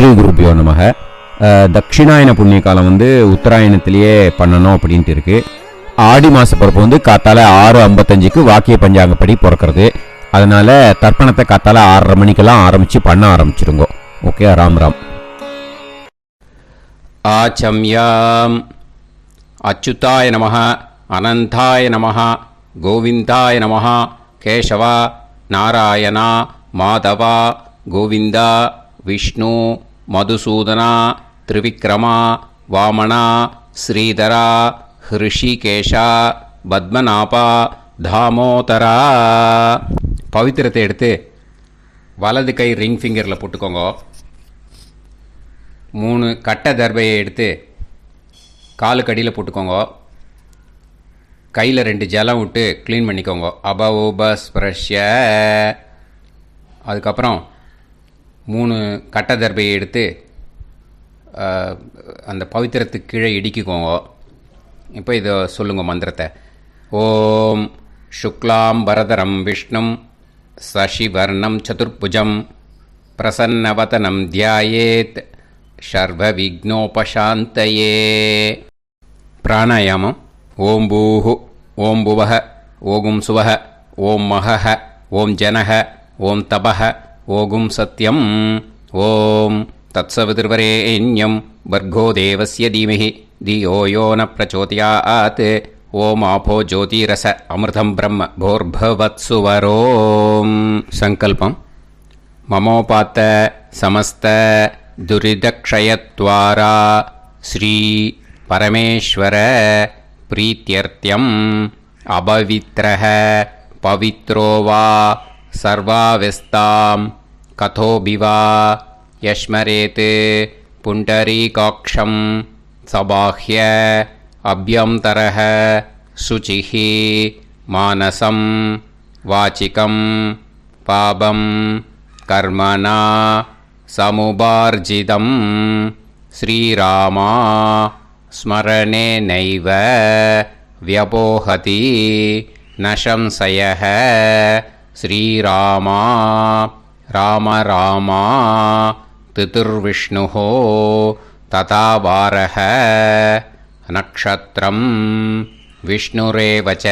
ஸ்ரீ குருபியோ நமக. தட்சிணாயன புண்ணிய காலம் உத்தராயணத்திலேயே பண்ணணும் அப்படின்ட்டு இருக்கு. ஆடி மாத பிறப்பு காத்தால 6:55 வாக்கிய பஞ்சாங்கப்படி பிறக்கிறது. அதனால தர்ப்பணத்தை காத்தால 6:30 மணிக்கெல்லாம் பண்ண ஆரம்பிச்சிருங்க. ஓகே, ராம் ராம். ஆச்சம்யாம். அச்சுதாய நமஹ, அனந்தாய நமஹ, கோவிந்தாய நமஹ, கேசவா, நாராயணா, மாதவா, கோவிந்தா, விஷ்ணு, மதுசூதனா, திரிவிக்ரமா, வாமனா, ஸ்ரீதரா, ஹிருஷிகேஷா, பத்மநாபா, தாமோதரா. பவித்திரத்தை எடுத்து வலது கை ரிங் ஃபிங்கரில் போட்டுக்கோங்க. 3 கட்டை தர்பையை எடுத்து காலுக்கடியில் போட்டுக்கோங்க. கையில் 2 ஜலம் விட்டு க்ளீன் பண்ணிக்கோங்க. அபவோபஸ்பிரஷ்ய. அதுக்கப்புறம் 3 கட்டை தர்பையை எடுத்து அந்த பவித்திரத்துக்கு கீழே இடிக்கிக்கோங்க. இப்போ இதை சொல்லுங்க மந்திரத்தை. ஓம் சுக்லாம் வரதரம் விஷ்ணும் சசிவர்ணம் சதுர்புஜம் பிரசன்னவதனம் தியாயேத் சர்வ விக்னோபசாந்தயே. பிராணாயாமம். ஓம் பூஹு, ஓம் புவஹ, ஓகும் சுவஹ, ஓம் மஹஹ, ஓம் ஜனஹ, ஓம் தபஹ, ஓகும் சத்யம். ஓம் தத்சவிதுர்வரேண்யம் வர்கோ தேவஸ்ய தீமஹி தியோ யோ ந பிரச்சோதயாத். ஓம் ஆபோ ஜோதிரச அமிர்தம் பிரம்ம போர்பவத்சுவரோம். சங்கல்பம். மமோபாத்த சமஸ்த துரிதக்ஷயத்வாரா ஸ்ரீ பரமேஸ்வர பிரீத்யர்த்தியம் அபவித்ரஹ பவித்ரோ வா சர்வாவஸ்தாம் கதோபிவா யஸ்மரேத் புண்டரீகாக்ஷம் சபாஹ்ய அப்யந்தரஹ சுசிஹ மானசம் வாசிகம் பாபம் கர்மணா சமுபார்ஜிதம் ஸ்ரீராமா ஸ்மரணேனைவ வ்யபோஹதி நசம்சயः. ஸ்ரீராமா ராம ராமா திதிர்விஷ்ணுः ததா வாரः நக்ஷத்ரம் விஷ்ணுரேவ ச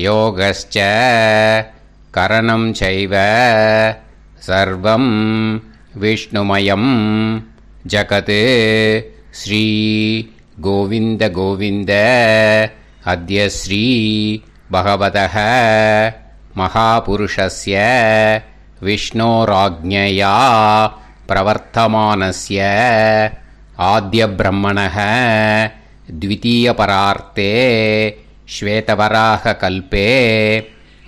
யோகஸ்ச கரணம் சைவ சர்வம் விஷ்ணுமயம் ஜகத். ஸ்ரீ கோவிந்த கோவிந்த. அத்ய ஸ்ரீ பகவதः மகாபுருஷஸ்ய விஷ்ணோராஜ்ஞயா பிரவர்த்தமானஸ்ய ஆத்ய பிரம்மணः த்விதீயபரார்த்தே ஸ்வேதவராக கல்பே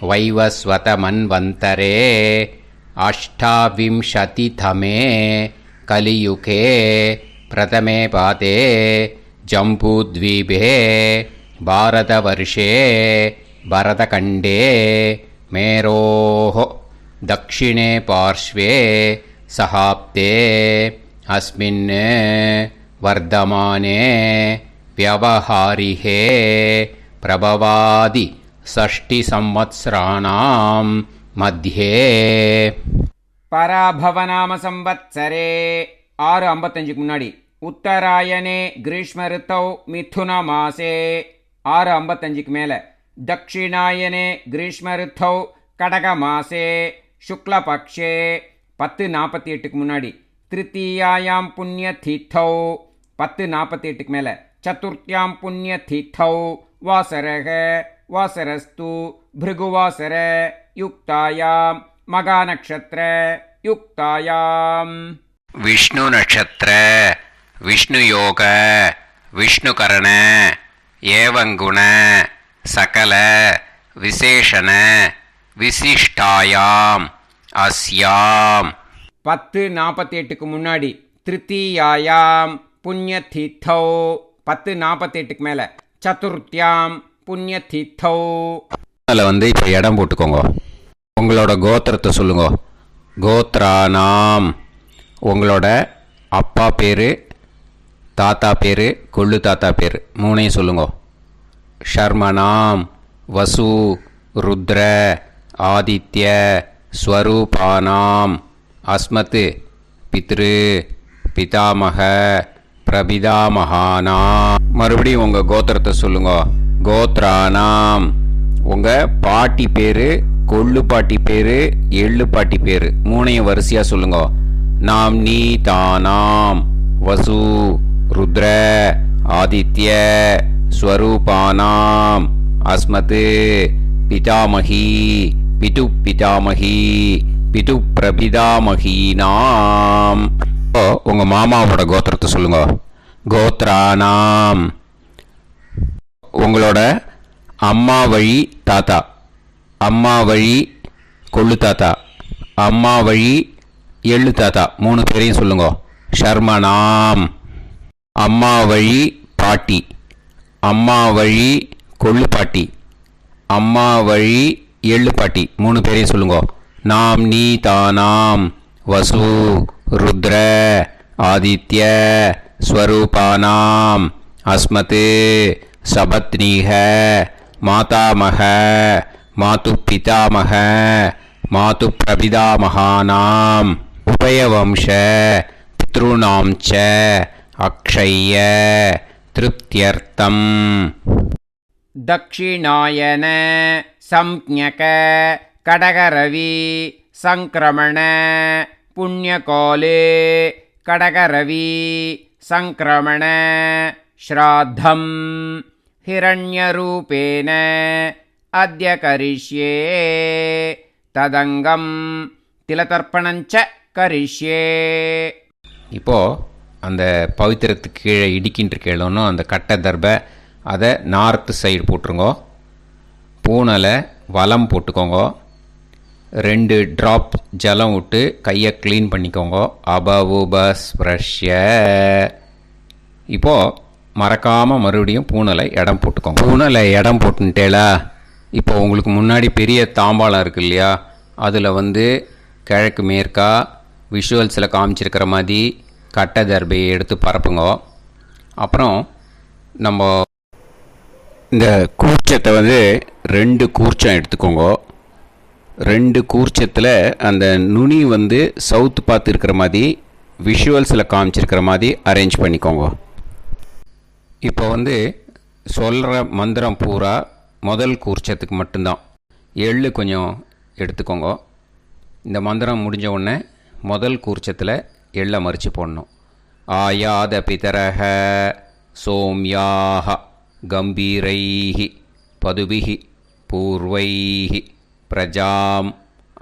வைவஸ்வத மன்வந்தரே அஷ்டாவிம்சதிதமே கலியுகே பிரதமே பாதே ஜம்பூத்வீபே பாரதவர்ஷே பரதகண்டே மேரோஹ தக்ஷிணே பார்ஷ்வே சஹாப்தே அஸ்மின் வர்தமானே வியவஹாரிஹே பிரபவாதி ஷஷ்டி சம்வத்சராணாம் மத்தியே. பராபவநாம சம்வத்சரே 6:55 முன்னாடி உத்தராயணே கிரீஷ்ம ரித்தௌ மிதுன மாசே 6:55 மேல தட்சிணாயனே கிரீஷ்ம ரித்தௌ கடக மாசே சுக்லபக்ஷே 10:48 முன்னாடி திருத்தீயாயாம் புண்ணிய தீர்த்தௌ 10:48 மேல சதுர்த்தியாம் புண்ணிய தீர்த்தௌ வாசரக வாசரஸ்து பிருகுவாசர யுக்தாயாம் மகா நக்ஷத்ர யுக்தாயாம். விஷ்ணு நட்சத்திர விஷ்ணு யோக விஷ்ணுகரண ஏவங்குண சகல விசேஷண விசிஷ்டாயாம் அஸ்யாம். 10:48 முன்னாடி திருத்தீயாயாம் புண்ணிய தீர்த்தௌ 10:48 மேல சதுர்த்தியாம் புண்ணிய தீர்த்தௌ. அதில் இப்போ இடம் போட்டுக்கோங்க. உங்களோட கோத்திரத்தை சொல்லுங்க. கோத்ரானாம். உங்களோட அப்பா பேர், தாத்தா பேர், கொள்ளு தாத்தா பேர் 3ஐயும் சொல்லுங்க. ஷர்மனாம் வசு ருத்ர ஆதித்ய ஸ்வரூபானாம் அஸ்மத் பித்ரு பிதாமக பிரபிதாமகானாம். மறுபடியும் உங்கள் கோத்திரத்தை சொல்லுங்க. கோத்ரானாம். உங்கள் பாட்டி பேர், கொள்ளு பாட்டி பேர், எள்ளு பாட்டி பேர் மூணையும் வரிசையாக சொல்லுங்க. நாம் நீ தானாம் வசு ருத்ர ஆதித்ய ஸ்வரூபானாம் அஸ்மத் பிதாமகி பிது பிதாமகி பிது பிரபிதாமகீனாம். உங்கள் மாமாவோட கோத்திரத்தை சொல்லுங்க. கோத்ரானாம். உங்களோட அம்மா வழி தாத்தா, அம்மா வழி கொள்ளு தாத்தா, அம்மா வழி எள்ளு தாத்தா மூணு பேரையும் சொல்லுங்க. ஷர்மனாம். அம்மா வழி பாட்டி, அம்மா வழி கொள்ளு பாட்டி, அம்மா வழி எள்ளு பாட்டி மூணு பேரையும் சொல்லுங்க. நாம் நீ தானாம் வசு ருத்ர ஆதித்ய ஸ்வரூபானாம் அஸ்மத் சபத்னீக மாதாமக மாது பிதாமக மாது பிரபிதாமகானாம் உபயவம்ச பித்ருணாம் ச அக்ஷய்ய திருப்தியர்த்தம். दक्षिणायन संज्ञक கடகரவி சங்கிரமண புண்ணியகாலே கடகரவி சங்கிரமண ஸ்ராத்தம் ஹிரண்யரூபேன அத்ய கரிஷ்யே ததங்கம் திலதர்ப்பணஞ்ச கரிஷ்யே. இப்போது அந்த பவித்திரத்துக்கு கீழே இடிக்கின்ற கேளோன்னு அந்த கட்டை தர்பை அதை நார்த்து சைடு போட்டுருங்கோ. பூனலை வலம் போட்டுக்கோங்க. 2 ட்ராப் ஜலம் விட்டு கையை க்ளீன் பண்ணிக்கோங்க. அபவுபஸ்ப்ரஷ்ய. இப்போது மறக்காமல் மறுபடியும் பூனலை இடம் போட்டுக்கோங்க. பூனலை இடம் போட்டுட்டேலா. இப்போ உங்களுக்கு முன்னாடி பெரிய தாம்பாளம் இருக்கு இல்லையா, அதில் கிழக்கு மேற்கா விஷுவல்ஸில் காமிச்சிருக்கிற மாதிரி கட்டை தர்பையை எடுத்து பரப்புங்க. அப்புறம் நம்ம இந்த கூர்ச்சத்தை 2 கூர்ச்சம் எடுத்துக்கோங்க. 2 கூர்ச்சத்தில் அந்த நுனி சவுத்து பார்த்து இருக்கிற மாதிரி விஷுவல்ஸில் காமிச்சிருக்கிற மாதிரி அரேஞ்ச் பண்ணிக்கோங்க. இப்போ சொல்கிற மந்திரம் பூரா முதல் கூர்ச்சத்துக்கு மட்டும்தான். எள்ளு கொஞ்சம் எடுத்துக்கோங்க. இந்த மந்திரம் முடிஞ்ச உடனே முதல் கூர்ச்சத்தில் எள்ளை மறித்து போடணும். ஆயாத பிதரக சோம்யாக கம்பீரைஹி பதுபிஹி பூர்வைஹி பிரஜாம்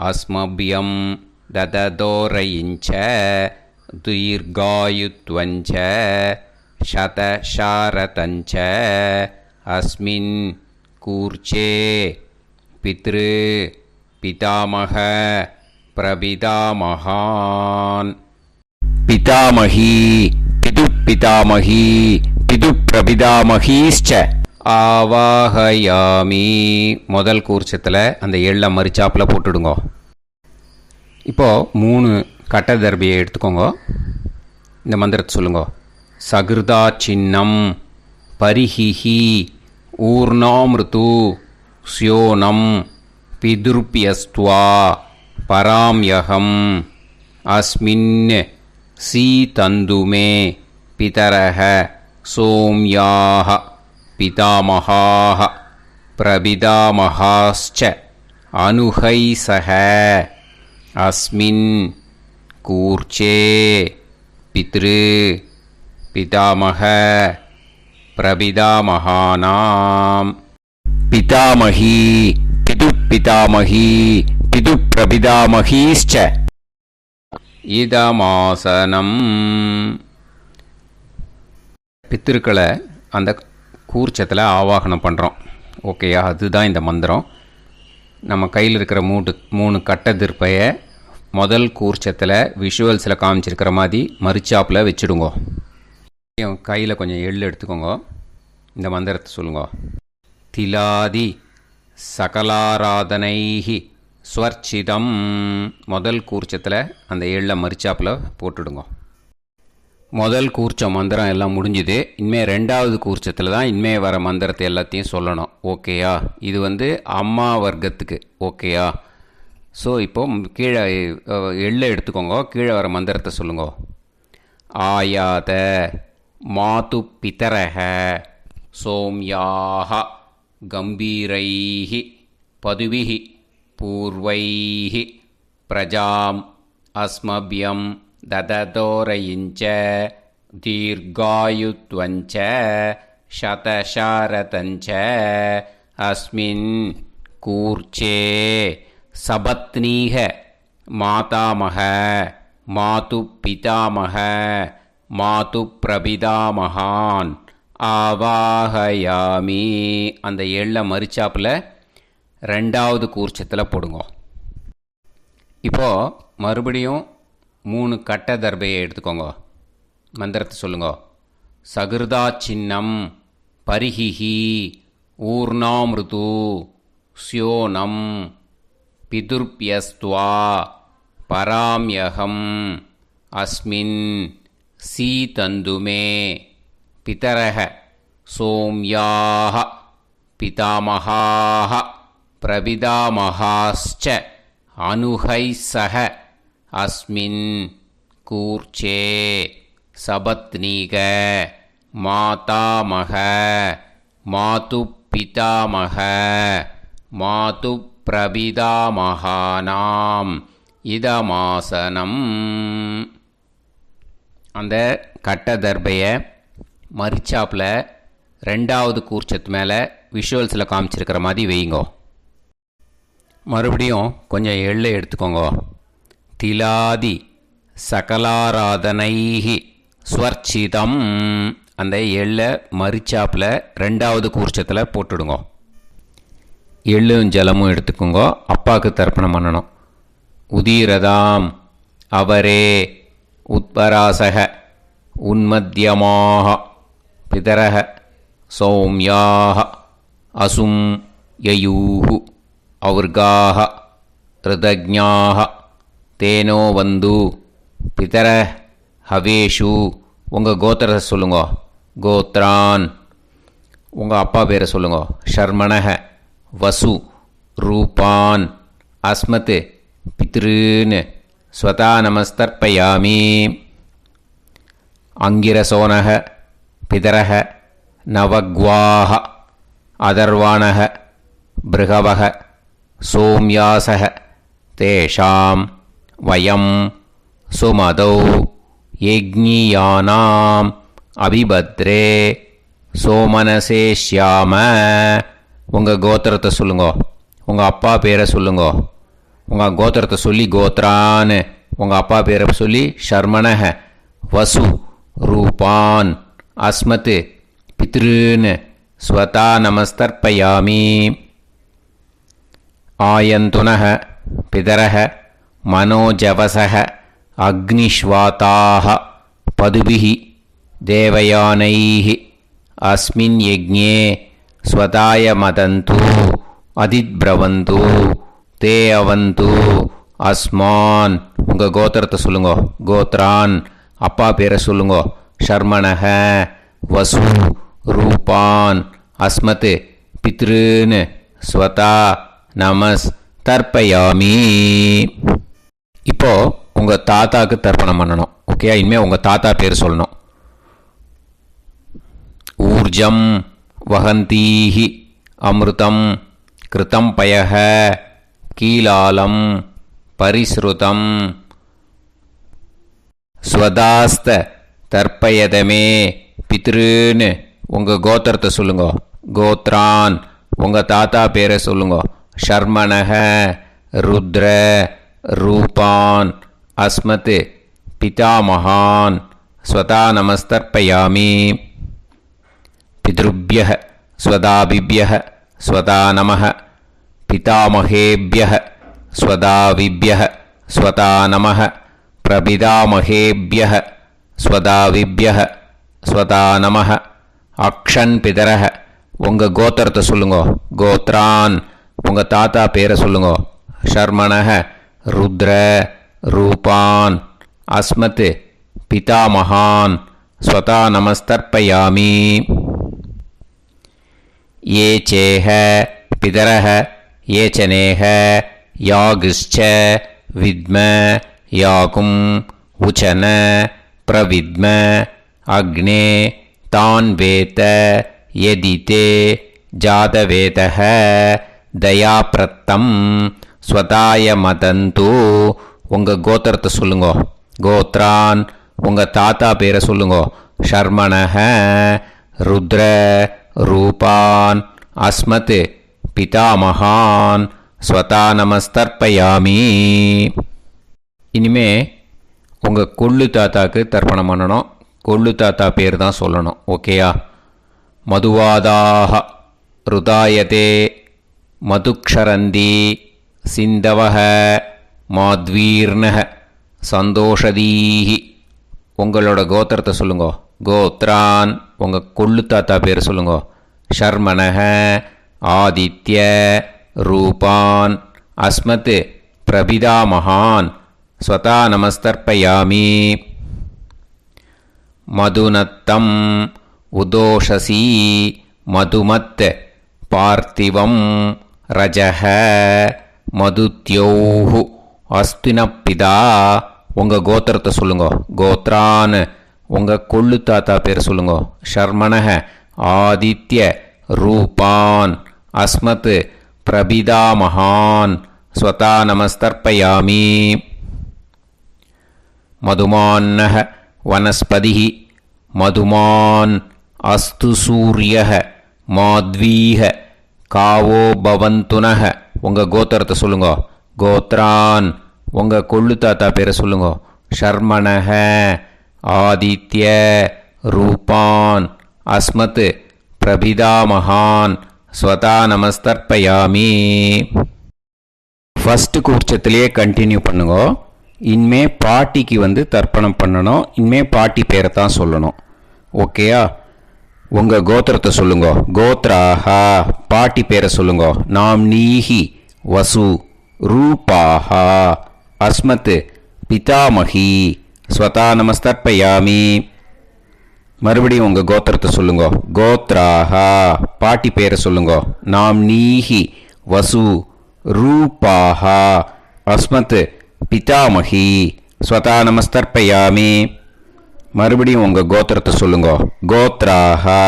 அஸ்மபியம் தததோரயிஞ்ச தீர்காயுத்வஞ்ச சதசாரதஞ்ச அஸ்மின் கூர்ச்சே பித்ரு பிதாமக பிரபிதாமகான். பிதாமகி பிது பிதாமகி பிது பிரபிதாமகீஷ்ச ஆவாஹயாமி. முதல் கூர்ச்சத்தில் அந்த எள்ளை மறிச்சாப்பில் போட்டுடுங்க. இப்போது 3 கட்ட தர்பியை எடுத்துக்கோங்க. இந்த மந்திரத்தை சொல்லுங்க. சகிருதா சின்னம் பரிஹிஹி ஊர்ணாமிருது ஸ்யோனம் பிதுர்பியஸ்துவா பராம்யகம் அஸ்மின் சீதந்துமே பிதரஹ சோம்யாக பிதாமகாः பிரபிதாமகாश्च அனுஹைசஹ அஸ்மின் கூர்ச்சே பித்ரு பிதாமக பிரபிதாமகானாம். பிதாமகி பிது பிதாமகி பிது பிரபிதாமகீश्च இதமாசனம். பித்திருக்களை அந்த கூர்ச்சத்தில் ஆவாகனம் பண்ணுறோம். ஓகேயா? அதுதான் இந்த மந்திரம். நம்ம கையில் இருக்கிற 3 கட்ட திருப்பையை முதல் கூர்ச்சத்தில் விஷுவல்ஸில் காமிச்சிருக்கிற மாதிரி மறிச்சாப்பில் வச்சுடுங்க. கையில் கொஞ்சம் எள்ளு எடுத்துக்கோங்க. இந்த மந்திரத்தை சொல்லுங்க. திலாதி சகலாராதனைஹி ஸ்வர்ச்சிதம். முதல் கூர்ச்சத்தில் அந்த எள்ளை மறிச்சாப்பில் போட்டுடுங்க. முதல் கூர்ச்சம் மந்திரம் எல்லாம் முடிஞ்சுது. இனிமேல் 2வது கூர்ச்சத்தில் தான் இனிமேல் வர மந்திரத்தை எல்லாத்தையும் சொல்லணும். ஓகேயா? இது அம்மா வர்க்கத்துக்கு. ஓகேயா? ஸோ இப்போ கீழே எள்ளை எடுத்துக்கோங்க, கீழே வர மந்திரத்தை சொல்லுங்க. ஆயாத மாது பிதரஹ சோம்யாக கம்பீரைஹி பதுவிஹி பூர்வைஹி பிரஜாம் அஸ்மபியம் தததோரயிஞ்ச தீர்காயுத்வஞ்ச சதசாரதஞ்ச அஸ்மின் கூர்ச்சே சபத்னீக மாதாமக மாது பிதாமக மாது பிரபிதாமகான் ஆவாஹயாமி. அந்த எள்ளை மரிச்சாப்பில் 2வது கூர்ச்சத்தில் போடுங்க. இப்போது மறுபடியும் 3 கட்ட தர்பையை எடுத்துக்கோங்க. மந்திரத்தை சொல்லுங்க. சகிருதா சின்னம் பரிஹிஹி ஊர்ணாமிருது ஸ்யோனம் பிதுர்பியஸ்துவா பராம்யகம் அஸ்மின் சீதந்துமே பிதரஹ சோம்யாஹ பிதாமஹாஹ பிரபிதாமஹாஸ்ச அனுஹைசஹ அஸ்மின் கூர்ச்சே சபத்னீக மாதாமக மாது பிதாமக மாது பிரபிதாமகானாம் இதமாசனம். அந்த கட்ட தர்பையை மரிச்சாப்பில் 2வது கூர்ச்சத்து மேலே விஷுவல்ஸில் காமிச்சிருக்கிற மாதிரி வைங்கோ. மறுபடியும் கொஞ்சம் எள்ளை எடுத்துக்கோங்க. திலாதி சகலாராதனைஹி ஸ்வர்ச்சிதம். அந்த எள்ளை மரிச்சாப்பில் 2வது கூர்ச்சத்தில் போட்டுடுங்க. எள்ளும் ஜலமும் எடுத்துக்கோங்க. அப்பாவுக்கு தர்ப்பணம் பண்ணணும். உதீரதாம் அவரே உத்பராசக உன்மத்தியமாக பிதரக சௌம்யாக அசும் யயூஹு அவுர்காக ரிதஜ்ஞாக தேனோ வந்து பிதர ஹவேஷு. உங்கள் கோத்திரத்தை சொல்லுங்க. கோத்ரான். உங்கள் அப்பா பேரை சொல்லுங்க. ஷர்மணக வசு ரூபான் அஸ்மத் பித்ருன்னு ஸ்வதா நமஸ்தர்ப்பயாமி. அங்கிரசோனக பிதரக நவக்வாஹ அதர்வாணக பிருகவக சோம்யாசக தேஷாம் வயம் சுமதௌ யஜ்ஞியானாம் அபிபத்ரே சோமனசேஷ்யாம. உங்கள் கோத்திரத்தை சொல்லுங்க. உங்கள் அப்பா பேரை சொல்லுங்க. உங்கள் கோத்திரத்தை சொல்லி கோத்ரான்னு, உங்கள் அப்பா பேரை சொல்லி ஷர்மணக வசு ரூபான் அஸ்மத் பித்ருன்னு ஸ்வதா நமஸ்தர்ப்பயாமி. ஆயந்துனக பிதரக மனோஜவசக அக்னிஷ்வாதாக பதுபிஹி தேவயானைஹி அஸ்மின் யஜ்ஞே ஸ்வதாய மதந்து அதித்பிரவந்து தே அவது அஸ்மான். உங்கள் கோத்திரத்தை சொல்லுங்க. கோத்ரான். அப்பா பேரை சொல்லுங்க. ஷர்மணக வசு ரூபான் அஸ்மத் பித்ருன்னு ஸ்வதா நமஸ் தர்ப்பயாமி. இப்போது உங்கள் தாத்தாவுக்கு தர்ப்பணம் பண்ணணும். ஓகே, இனிமேல் உங்கள் தாத்தா பேர் சொல்லணும். ஊர்ஜம் வஹந்தீஹி அமிர்தம் கிருதம் பயஹ கீலாலம் பரிஸ்ருதம் ஸ்வதாஸ்த தர்ப்பயதமே பித்ருன்னு. உங்கள் கோத்திரத்தை சொல்லுங்க. கோத்ரான். உங்கள் தாத்தா பேரை சொல்லுங்க. ஷர்மணக ருத்ர ரூபான் அஸ்மத் பிதாமகான் ஸ்வதா நமஸ்தர்ப்பயாமி. பித்ருப்யஹ ஸ்வதாபிப்யஹ ஸ்வதா நமஹ பிதாமகேப்யஹ ஸ்வதாவிப்யஹ ஸ்வதா நமஹ பிரபிதாமகேப்யஹ ஸ்வதாவிப்யஹ ஸ்வதா நமஹ. அக்ஷன் பிதரஹ. உங்கள் கோத்திரத்தை சொல்லுங்க. கோத்ரான். உங்கள் தாத்தா பேரை சொல்லுங்க. ஷர்மணக ருத்ர ரூபான் அஸ்மத் பிதாமகான் ஸ்வதா நமஸ்தர்ப்பயாமி. ये चेह पितरः ये च नेह யாகுஷ்ச வித்ம யாகும் உச்சன பிரவித்ம அக்னே தான் வேத யதிதே ஜாதவேதः தயாப்ரத்தம் ஸ்வதாய மதந்து. உங்கள் கோத்திரத்தை சொல்லுங்கோ. கோத்ரான் உங்கள் தாத்தா பேரை சொல்லுங்கோ. ஷர்மணஹ ருத்ர ரூபான் அஸ்மத் பிதாமகான் ஸ்வதா நமஸ்தர்ப்பயாமி. இனிமே உங்கள் கொள்ளு தாத்தாக்கு தர்ப்பணம் பண்ணணும். கொள்ளு தாத்தா பேர் தான் சொல்லணும். ஓகேயா? மதுவாதாக ருதாயதே மதுக்ஷரந்தி சிந்தவஹ மாத்வீர்ணஹ சந்தோஷதீஹி. உங்களோட கோத்திரத்தை சொல்லுங்கோ. கோத்ரான் உங்கள் கொள்ளு தாத்தா பேர் சொல்லுங்கோ. ஷர்மணஹ ஆதித்ய ரூபான் அஸ்மத் பிரபிதாமகான் ஸ்வதா நமஸ்தர்ப்பயாமி. மதுநத்தம் உதோஷசி மதுமத் பார்த்திவம் ரஜஹ மதுத்யோஹு அஸ்தினப்பிதா. உங்கள் கோத்திரத்தை சொல்லுங்கோ. கோத்ரான் உங்கள் கொள்ளு தாத்தா பேர் சொல்லுங்கோ. ஷர்மணஹ ஆதித்ய ரூபான் அஸ்மத் பிரபிதாமகான் ஸ்வதா நமஸ்தர்ப்பயாமி. மதுமான்னஹ வனஸ்பதிः மதுமான் அஸ்து சூரியः மாத்வீஹ காவோ பவந்துனஹ. உங்கள் கோத்திரத்தை சொல்லுங்கோ. கோத்ரான் உங்கள் கொள்ளு தாத்தா பேரை சொல்லுங்கோ. ஷர்மணஹ ஆதித்ய ரூபான் அஸ்மத் பிரபிதாமகான் ஸ்வதா நமஸ்தர்ப்பயாமி. ஃபஸ்ட்டு கூர்ச்சத்திலேயே கண்டினியூ பண்ணுங்க. இனிமே பாட்டிக்கு தர்ப்பணம் பண்ணணும். இனிமே பாட்டி பேரை தான் சொல்லணும். ஓகேயா? உங்கள் கோத்திரத்தை சொல்லுங்க. கோத்ராஹா பாட்டி பேரை சொல்லுங்க. நாம் நீஹி வசு ரூபாஹா அஸ்மத் பிதாமகி ஸ்வதா நமஸ்தர்ப்பயாமி. மறுபடியும் உங்கள் கோத்திரத்தை சொல்லுங்க. கோத்ராஹா பாட்டி பேரை சொல்லுங்க. நாம் நீஹி வசு ரூபாஹா அஸ்மத் பிதாமகி ஸ்வதா நமஸ்தர்ப்பயாமி. மறுபடியும் உங்கள் கோத்திரத்தை சொல்லுங்க. கோத்ராஹா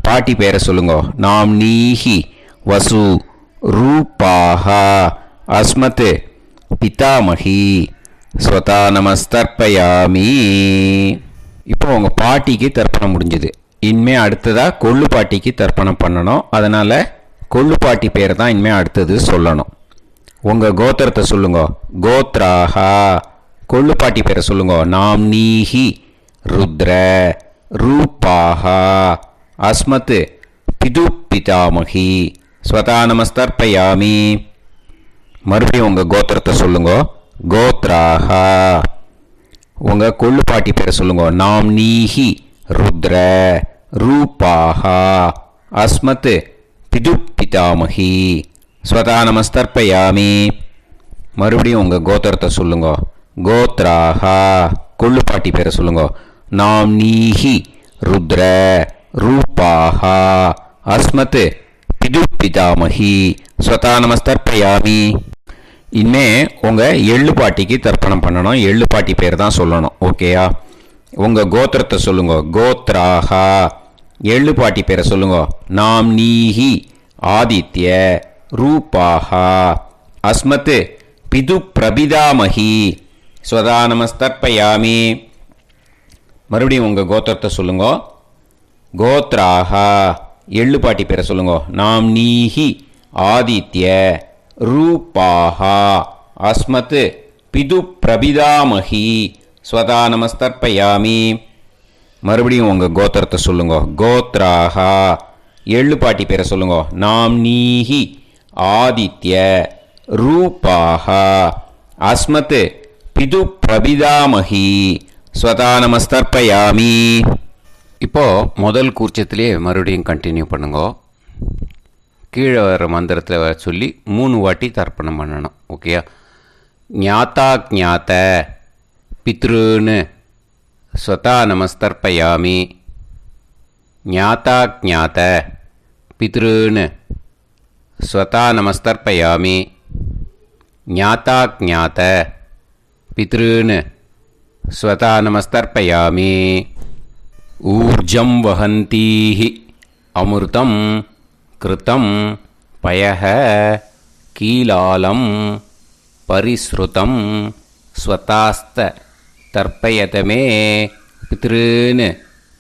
பாட்டி பேரை சொல்லுங்க. நாம் நீஹி வசு ரூபாஹா அஸ்மத் பிதாமகி ஸ்வதா நமஸ்தர்ப்பயாமி. இப்போ உங்கள் பாட்டிக்கு தர்ப்பணம் முடிஞ்சுது. இனிமே அடுத்ததாக கொள்ளு பாட்டிக்கு தர்ப்பணம் பண்ணணும். அதனால் கொள்ளு பாட்டி பேரை தான் இனிமே அடுத்தது சொல்லணும். உங்கள் கோத்திரத்தை சொல்லுங்க. கோத்ராஹா கொள்ளு பாட்டி பேரை சொல்லுங்க. நாம் நீஹி ருத்ர ரூபாஹா அஸ்மத் பிது பிதாமகி ஸ்வதா நமஸ்தர்ப்பயாமி. மறுபடியும் உங்கள் கோத்திரத்தை சொல்லுங்க. கோத்ராஹா உங்கள் கொள்ளு பாட்டி பேரை சொல்லுங்க. நாம் நீஹி ருத்ர ரூபாஹா அஸ்மத் பிது பிதாமகி ஸ்வதா நமஸ்தர்ப்பயாமி. மறுபடியும் உங்கள் கோத்திரத்தை சொல்லுங்க. கோத்ராஹா கொள்ளு பாட்டி பேரை சொல்லுங்க. நாம் நீஹி ருத்ர ரூபாஹா அஸ்மத் பிது பிதாமகி ஸ்வதா நமஸ்தர்ப்பயாமி. இனிமே உங்கள் எள்ளு பாட்டிக்கு தர்ப்பணம் பண்ணணும். எள்ளு பாட்டி பேர் தான் சொல்லணும். ஓகேயா? உங்கள் கோத்திரத்தை சொல்லுங்க. கோத்ராஹா எள்ளு பாட்டி பேரை சொல்லுங்க. நாம் நீஹி ஆதித்ய ரூபாஹா அஸ்மத் பிது பிரபிதாமகி ஸ்வதா நமஸ்தர்ப்பயாமி. மறுபடியும் உங்கள் கோத்திரத்தை சொல்லுங்க. கோத்ராஹா எள்ளு பாட்டி பேரை சொல்லுங்க. நாம் நீஹி ஆதித்ய ரூபாஹா அஸ்மத் பிது பிரபிதாமகி ஸ்வதா நமஸ்தர்ப்பயாமி. மறுபடியும் உங்கள் கோத்திரத்தை சொல்லுங்க. கோத்ராஹா எள்ளு பாட்டி பேரை சொல்லுங்க. நாம் நீஹி ஆதித்ய ரூபாஹா அஸ்மத் பிது பிரபிதாமகி ஸ்வதா நமஸ்தர்ப்பயாமி. இப்போது முதல் கூர்ச்சத்திலே மறுபடியும் கண்டினியூ பண்ணுங்க. கீழே வர மந்திரத்தில் சொல்லி 3 வாட்டி தர்ப்பணம் பண்ணணும். ஓகேயா? ஞாத்தா ஞாத்த பித்ருன்னு ஸ்வதா நமஸ்தர்ப்பயாமி. ஞாத்தா ஞாத்த பித்ருன்னு ஸ்வதா நமஸ்தர்ப்பயாமி. ஞாதா ஞாத பித்ருன் ஸ்வதா நமஸ்தர்ப்பயாமி. ஊர்ஜம் வஹந்தீஹ அமிர்தம் கிருதம் பயஹ கீலாலம் பரிஸ்ருதம் ஸ்வதாஸ்த தர்ப்பயத மே பித்ருன்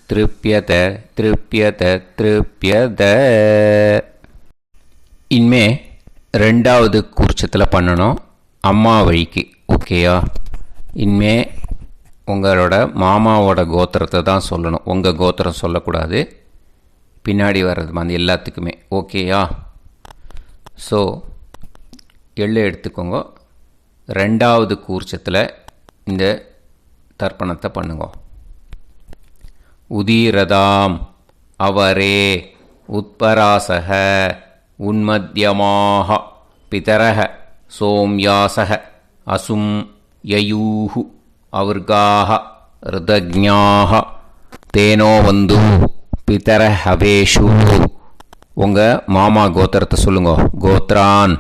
திருப்யத திருப்யத திருப்யத. இனிமே ரெண்டாவது கூர்ச்சத்தில் பண்ணணும் அம்மா வழிக்கு. ஓகேயா? இனிமே உங்களோட மாமாவோட கோத்திரத்தை தான் சொல்லணும், உங்கள் கோத்திரம் சொல்லக்கூடாது. பின்னாடி வர்றது மாதிரி எல்லாத்துக்குமே. ஓகேயா? ஸோ எள்ளு எடுத்துக்கோங்க. ரெண்டாவது கூர்ச்சத்தில் இந்த தர்ப்பணத்தை பண்ணுங்க. உதீரதாம் அவரே உத்பராசக உன்மத்யமாக பிதரக சோம்யாசக அசும் யயூஹு அவர்காக ருதஜ்ஞாக தேனோ வந்து பிதர ஹவேஷு. உங்கள் மாமா கோத்திரத்தை சொல்லுங்க. கோத்ரான்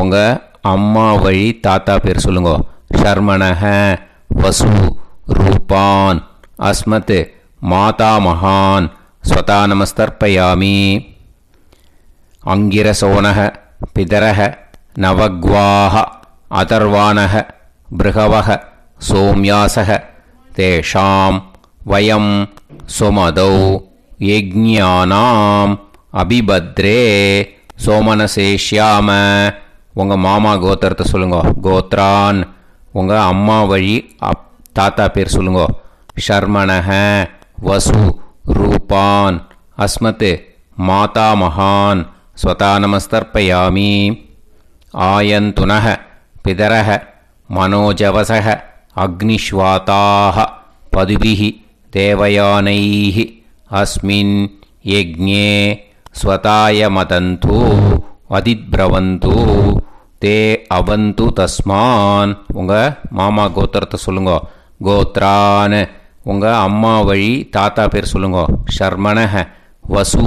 உங்கள் அம்மா வழி தாத்தா பேர் சொல்லுங்க. ஷர்மணஹ வசு ரூபான் அஸ்மத் மாதா மகான் ஸ்வதா நமஸ்தர்ப்பயாமி. அங்கிரசோனஹ பிதரஹ நவக்வாஹ அதர்வானஹ பிருகவஹ சோம்யாசஹ தேஷாம் வயம் சுமதௌ யஜ்ஞானாம் அபிபத்ரே சோமனசேஷ்யாம. உங்கள் மாமா கோத்திரத்தை சொல்லுங்க. கோத்ரான் உங்கள் அம்மா வழி தாத்தா பேர் சொல்லுங்க. ஷர்மணஹ வசு ரூபான் அஸ்மத் மாதா மகான் ஸ்வதா நமஸ்தர்ப்பயாமி. ஆயந்துனஹ பிதரஹ மனோஜவசஹ அக்னிஷ்வாதாஹ பதுபிஹி தேவயானைஹ அஸ்மின் யஜ்ஞே ஸ்வதாய மதந்து அதித்பிரவந்து தே அவந்து தஸ்மான். உங்கள் மாமா கோத்திரத்தை சொல்லுங்க. கோத்ரான் உங்கள் அம்மா வழி தாத்தா பேர் சொல்லுங்க. ஷர்மணஹ வசு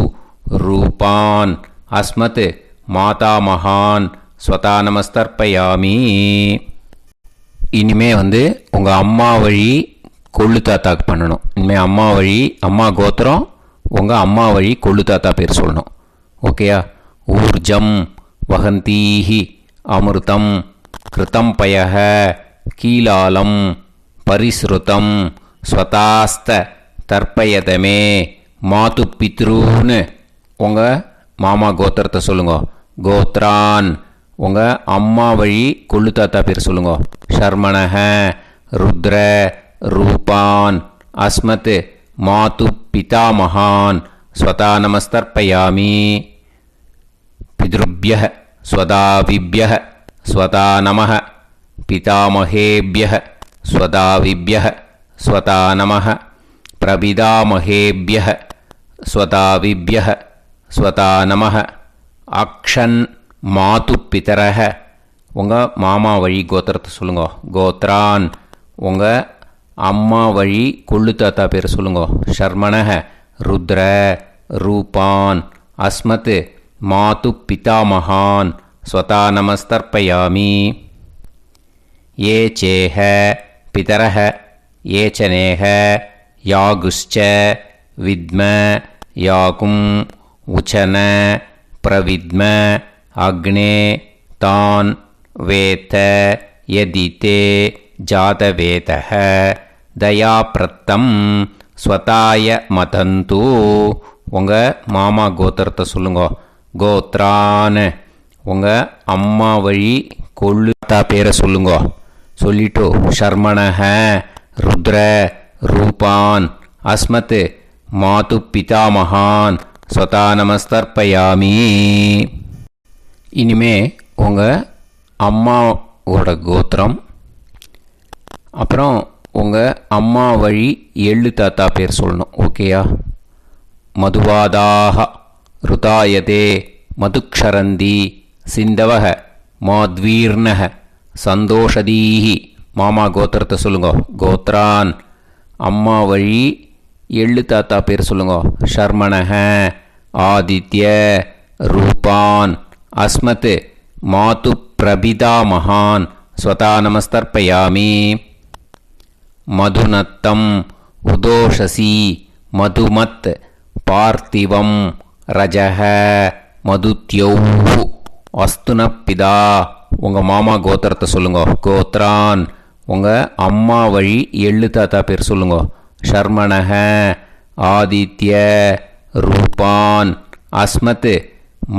ரூபான் அஸ்மத் மாதா மகான் ஸ்வதா நமஸ்தர்ப்பயாமி. இனிமே உங்கள் அம்மா வழி கொள்ளு தாத்தாக்கு பண்ணணும். இனிமேல் அம்மா வழி அம்மா கோத்திரம் உங்கள் அம்மா வழி கொள்ளு தாத்தா பேர் சொல்லணும். ஓகேயா? ஊர்ஜம் வஹந்தீஹி அமிர்தம் கிருதம் பயஹ கீலாலம் பரிஸ்ருதம் ஸ்வதாஸ்த தர்ப்பயதமே மாது பித்ருன்னு உங்கள் மாமா கோத்திரத்தை சொல்லுங்க. கோத்ரான் உங்கள் அம்மா வழி கொள்ளு தாத்தா பேர் சொல்லுங்க. ஷர்மணஹ ருத்ர ரூபான் அஸ்மத் மாது பிதாமகான் ஸ்வதா நமஸ்தர்ப்பயாமி. பித்ருப்யஹ ஸ்வதாவிப்யஹ ஸ்வதா நமஹ பிதாமகேப்யஹ ஸ்வதாவிப்யஹ ஸ்வதா நமஹ பிரபிதாமகேப்யஹ ஸ்வதாவிப்யஹ ஸ்வதா நமஹ. அக்ஷன் மாது பிதரஹ உங்கள் மாமா வழி கோத்திரத்தை சொல்லுங்க. கோத்ரான் உங்கள் அம்மா வழி கொள்ளு தாத்தா பேர் சொல்லுங்க. ஷர்மணஹ ருத்ர ரூபான் அஸ்மத் மாது பிதாமகான் ஸ்வதா நமஸ்தர்ப்பயாமி. ஏ சேஹ பிதரஹ ஏச்சனேஹ யாகுஷ்ச வித்ம யாகும் உச்சன பிரவித்ம அக்னே தான் வேத யதிதே ஜாதவேதஹ தயாப்ரத்தம் ஸ்வதாய மதந்து. உங்கள் மாமா கோத்திரத்தை சொல்லுங்க. கோத்ரான் உங்கள் அம்மா வழி கொள்ளு தாத்தா பேரை சொல்லுங்க. சொல்லிட்டு ஷர்மணஹ ருத்ர ரூபான் அஸ்மத் மாது பிதாமகான் ஸ்வதா நமஸ்தர்ப்பயாமி. இனிமே உங்கள் அம்மாவோட கோத்திரம் அப்புறம் உங்கள் அம்மா வழி எள்ளு தாத்தா பேர் சொல்லணும். ஓகேயா? மதுவாதாக ருதாயதே மதுக்ஷரந்தி சிந்தவக மாத்வீர்ணக சந்தோஷதீஹி. மாமா கோத்திரத்தை சொல்லுங்க. கோத்ரான் அம்மா வழி எள்ளு தாத்தா பேர் சொல்லுங்க. ஷர்மணஹ ஆதித்ய ரூபான் அஸ்மத் மாது பிரபிதாமகான் ஸ்வதா நமஸ்தர்ப்பயாமி. மதுநத்தம் உதோஷசி மதுமத் பார்த்திவம் ரஜக மதுத்யௌஹு அஸ்துனப்பிதா. உங்கள் மாமா கோத்திரத்தை சொல்லுங்க. கோத்ரான் உங்கள் அம்மா வழி எள்ளு தாத்தா பேர் சொல்லுங்க. ஷர்மணக ஆதித்ய ரூபான் அஸ்மத்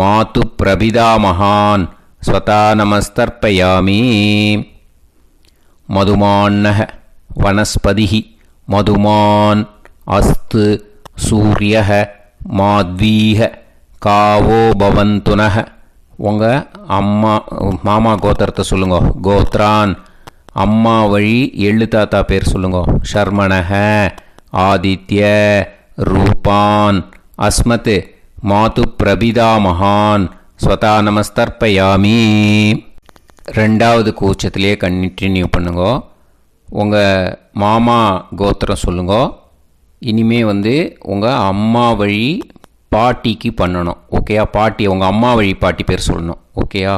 மாது பிரபிதாமகான் ஸ்வதா நமஸ்தர்ப்பயாமி. மதுமான்னக வனஸ்பதிஹி மதுமான் அஸ்து சூரியக மாத்வீக காவோ பவந்துனக. உங்கள் மாமா கோத்திரத்தை சொல்லுங்க. கோத்ரான் அம்மா வழி எள்ளு தாத்தா பேர் சொல்லுங்க. ஷர்மணக ஆதித்ய ரூபான் அஸ்மத் மாது பிரபிதாமகான் ஸ்வதா நமஸ்தர்ப்பயாமி. ரெண்டாவது கூச்சத்திலே கண்டினியூ பண்ணுங்க. உங்கள் மாமா கோத்திரம் சொல்லுங்க. இனிமே உங்கள் அம்மா வழி பாட்டிக்கு பண்ணணும். ஓகேயா? பாட்டி உங்கள் அம்மா வழி பாட்டி பேர் சொல்லணும். ஓகேயா?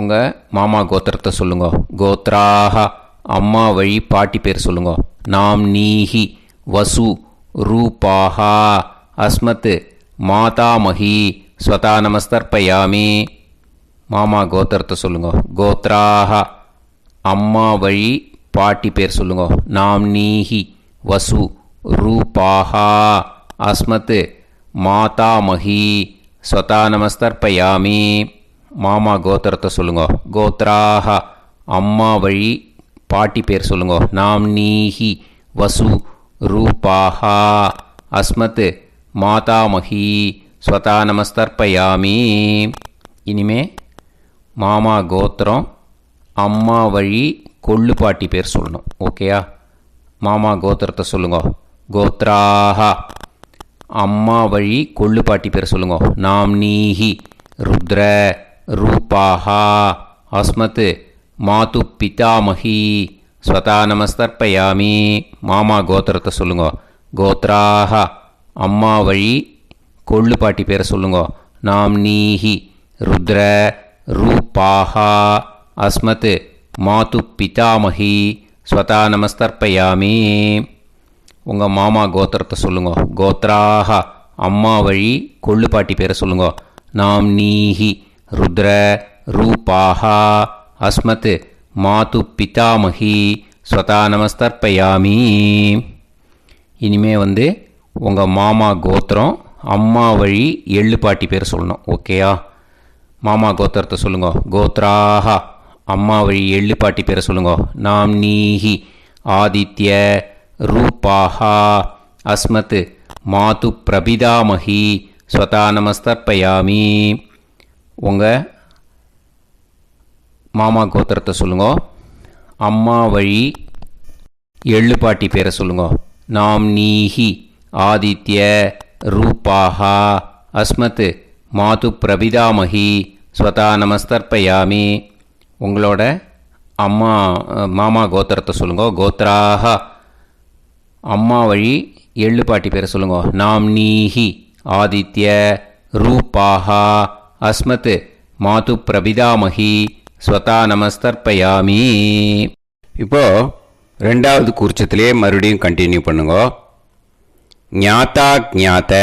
உங்கள் மாமா கோத்திரத்தை சொல்லுங்க. கோத்ராக அம்மா வழி பாட்டி பேர் சொல்லுங்க. நாம் நீஹி வசு ரூபாஹா அஸ்மத் மாதாமஹி ஸ்வதா நமஸ்தர்ப்பயாமி. மாமா கோத்திரத்தை சொல்லுங்க. கோத்ராக அம்மா வழி பாட்டி பேர் சொல்லுங்க. நாம் நீஹி வசு ரூபாஹா அஸ்மத் மாதாமஹி ஸ்வதா நமஸ்தர்ப்பயாமி. மாமா கோத்திரத்தை சொல்லுங்க. கோத்ராக அம்மா வழி பாட்டி பேர் சொல்லுங்க. நாம் நீஹி வசு ரூபாஹா அஸ்மத் மாதாமஹி ஸ்வதா நமஸ்தர்ப்பயாமி. இனிமே மாமா கோத்திரம் அம்மா வழி கொள்ளு பாட்டி பேர் சொல்லணும். ஓகேயா? மாமா கோத்திரத்தை சொல்லுங்க. கோத்ராக அம்மா வழி கொள்ளு பாட்டி பேர் சொல்லுங்க. நாம் நீஹி ருத்ர ரூபாஹா அஸ்மத் மாது பிதாமஹி ஸ்வதா நமஸ்தர்ப்பயாமி. மாமா கோத்திரத்தை சொல்லுங்க. கோத்ராக அம்மா வழி கொள்ளு பாட்டி பேரை சொல்லுங்க. நாம் நீஹி ருத்ர ரூபாஹா அஸ்மத் மாது பிதாமஹி ஸ்வதா நமஸ்தர்ப்பயாமி. உங்கள் மாமா கோத்திரத்தை சொல்லுங்க. கோத்ராக அம்மா வழி கொள்ளு பாட்டி பேரை சொல்லுங்க. நாம் நீஹி ருத்ர ரூபாஹா அஸ்மத் மாது பிதாமஹி ஸ்வதா நமஸ்தர்ப்பயாமி. இனிமே உங்கள் மாமா கோத்திரம் அம்மா வழி எள்ளு பாட்டி பேர் சொல்லணும். ஓகேயா? மாமா கோத்திரத்தை சொல்லுங்க. கோத்ராக அம்மா வழி எள்ளு பாட்டி பேரை சொல்லுங்க. நாம் நீஹி ஆதித்ய ரூபாஹா அஸ்மத் மாது பிரபிதாமஹி ஸ்வதா நமஸ்தர்ப்பயாமி. உங்கள் மாமா கோத்திரத்தை சொல்லுங்க. அம்மா வழி எள்ளு பாட்டி பேரை சொல்லுங்க. நாம் நீஹி ஆதித்ய ரூபாஹா அஸ்மத் மாது பிரபிதாமஹி ஸ்வதா நமஸ்தர்ப்பயாமி. உங்களோட மாமா கோத்திரத்தை சொல்லுங்க. கோத்ராக அம்மா வழி எள்ளு பாட்டி பேரை சொல்லுங்க. நாம் நீஹி ஆதித்ய ரூபாஹா அஸ்மத் மாது பிரபிதாமஹி ஸ்வதா நமஸ்தர்ப்பயாமி. இப்போது ரெண்டாவது கூர்ச்சத்திலே மறுபடியும் கண்டினியூ பண்ணுங்க. ஞாதா ஞாத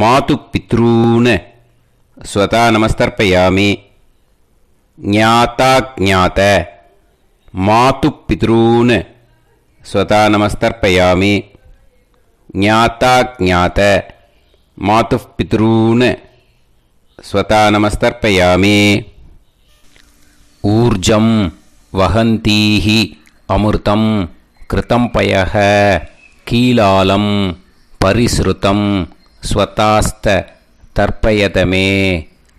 மாது பித்ரூன் ஸ்வதா நமஸ்தர்ப்பயாமி. ஞாதா ஞாத மாது பித்ரூன் ஸ்வதா நமஸ்தர்ப்பயாமி. ஞாதா ஞாத மாது பித்ரூன் ஸ்வதா நமஸ்தர்ப்பயாமி. ஊர்ஜம் வஹந்தீஹி அமிர்தம் கிருதம் பயஹ கீலாலம் பரிஸ்ருதம் ஸ்வதாஸ்த தர்ப்பயதமே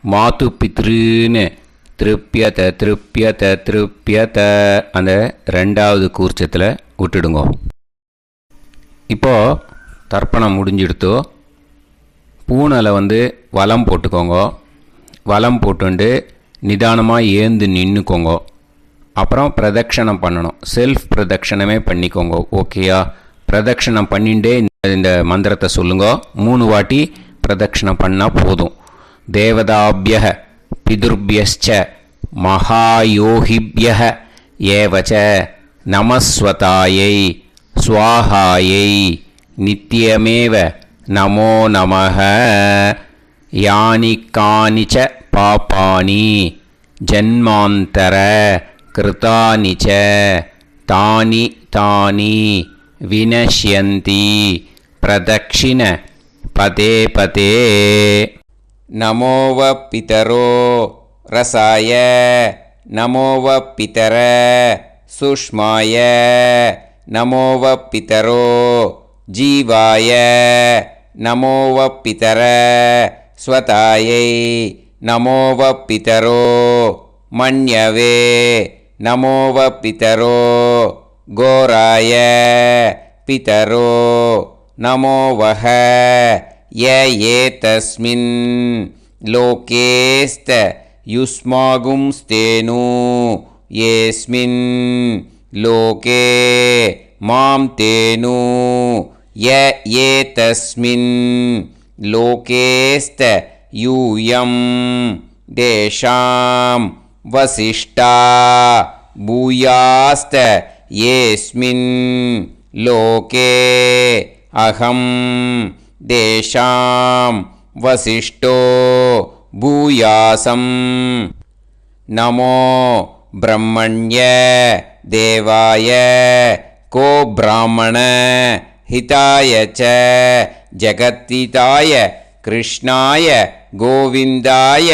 மாது பித்ருன்னு திருப்பியத திருப்பியத திருப்பியத. அந்த ரெண்டாவது கூர்ச்சத்தில் விட்டுடுங்க. இப்போது தர்ப்பணம் முடிஞ்சிடுத்தோ பூனலை வலம் போட்டுக்கோங்க. வலம் போட்டுண்டு நிதானமாக ஏந்து நின்றுக்கோங்க. அப்புறம் பிரதட்சணம் பண்ணணும். செல்ஃப் பிரதட்சணமே பண்ணிக்கோங்க. ஓகேயா? பிரதட்சணம் பண்ணிண்டே இந்த மந்திரத்தை சொல்லுங்க. 3 வாட்டி பிரதட்சணம் பண்ணால் போதும். தேவதாபிய பிதுர்பியஸ்ச மகாயோகிப்யः ஏவச நமஸ்வதாயை ஸ்வாஹாயை நித்யமேவ நமோ நமः. யானி கானிச்ச பாபானி ஜன்மாந்தர கிருதானி ச தானி தானி வினஷ்யந்தி பிரதக்ஷிண பதே பதே. நமோவ பிதரோ ரசாய நமோவ பிதர சுஷ்மாய நமோவ பிதரோ ஜீவாய நமோவ பிதர ஸ்வதாயை நமோவ பிதரோ மன்யவே நமோவ பிதரோ கோராய பிதரோ நமோவஹ ய ஏதஸ்மின் லோகேஸ்த யுஸ்மாகும்ஸ்தேனு ஏஸ்மின் லோகே மாம் தேனு ய ஏதஸ்மின் லோகேஸ்த யூயம் தேஷாம் வசிஷ்டா பூயாஸ்த ஏஸ்மின் லோகே அகம் தேஷாம் வசிஷ்டோ பூயாசம். நமோ பிரம்மண்ய தேவாய கோ பிராமண ஹிதாய ச ஜகத்திதாய கிருஷ்ணாய கோவிந்தாய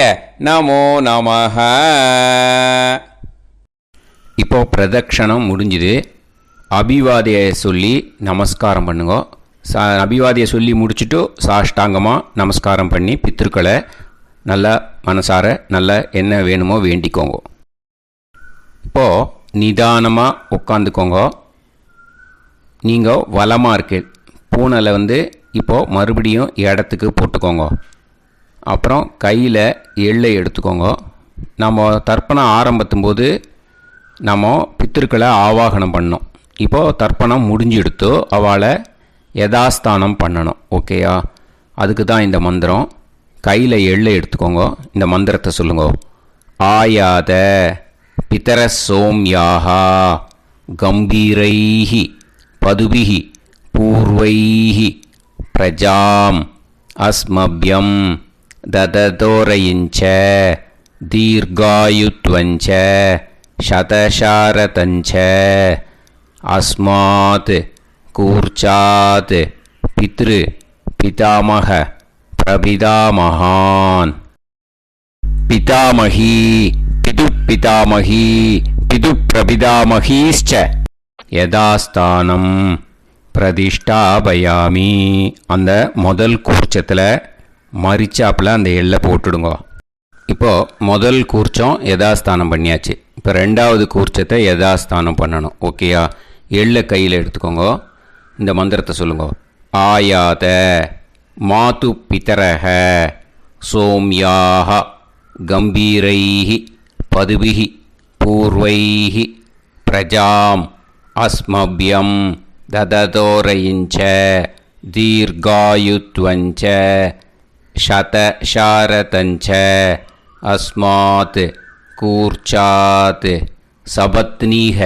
நமோ நமः. இப்போ பிரதக்ஷணம் முடிஞ்சுது. அபிவாதியை சொல்லி நமஸ்காரம் பண்ணுங்க. அபிவாதியை சொல்லி முடிச்சுட்டு சாஷ்டாங்கமாக நமஸ்காரம் பண்ணி பித்ருக்களை நல்லா மனசார நல்லா என்ன வேணுமோ வேண்டிக்கோங்க. இப்போது நிதானமாக உட்காந்துக்கோங்க. நீங்கள் வலமாக இருக்கு பூனலை இப்போது மறுபடியும் இடத்துக்கு போட்டுக்கோங்க. அப்புறம் கையில் எள்ளை எடுத்துக்கோங்க. நம்ம தர்ப்பணம் ஆரம்பத்தும் போது நம்ம பித்திருக்களை ஆவாகனம் பண்ணோம். இப்போது தர்ப்பணம் முடிஞ்செடுத்து அவளை யதாஸ்தானம் பண்ணணும். ஓகேயா? அதுக்கு தான் இந்த மந்திரம். கையில் எள்ளை எடுத்துக்கோங்க. இந்த மந்திரத்தை சொல்லுங்க. ஆயாத பிதர சோம்யாஹா கம்பீரைஹி பதுபிஹி பூர்வைஹி பிரஜாம் அஸ்மப்யம் தததோரயிஞ்ச தீர்காயுத்வஞ்ச சதசாரதஞ்ச அஸ்மாத் கூர்ச்சாத் பித்ரு பிதாமக பிரபிதாமகான் பிதாமகி பிது பிதாமகி பிது பிரபிதாமகீஷ்ச யதாஸ்தானம் பிரதிஷ்டாபயாமி. அந்த முதல் கூர்ச்சத்தில் மரிச்சாப்பில் அந்த எள்ளை போட்டுடுங்க. இப்போது முதல் கூர்ச்சம் யதாஸ்தானம் பண்ணியாச்சு. இப்போ ரெண்டாவது கூர்ச்சத்தை யதாஸ்தானம் பண்ணணும். ஓகேயா? எள்ளை கையில் எடுத்துக்கோங்க. இந்த மந்திரத்தை சொல்லுங்க. ஆயாத மாது பிதரஹ சோம்யாக கம்பீரைஹி பதுபிஹி பூர்வைஹி பிரஜாம் அஸ்மப்யம் தததோரயிஞ்ச தீர்காயுத்வஞ்ச சதசாரதஞ்ச அஸ்மாத் கூர்ச்சாத் சபத்னீஹ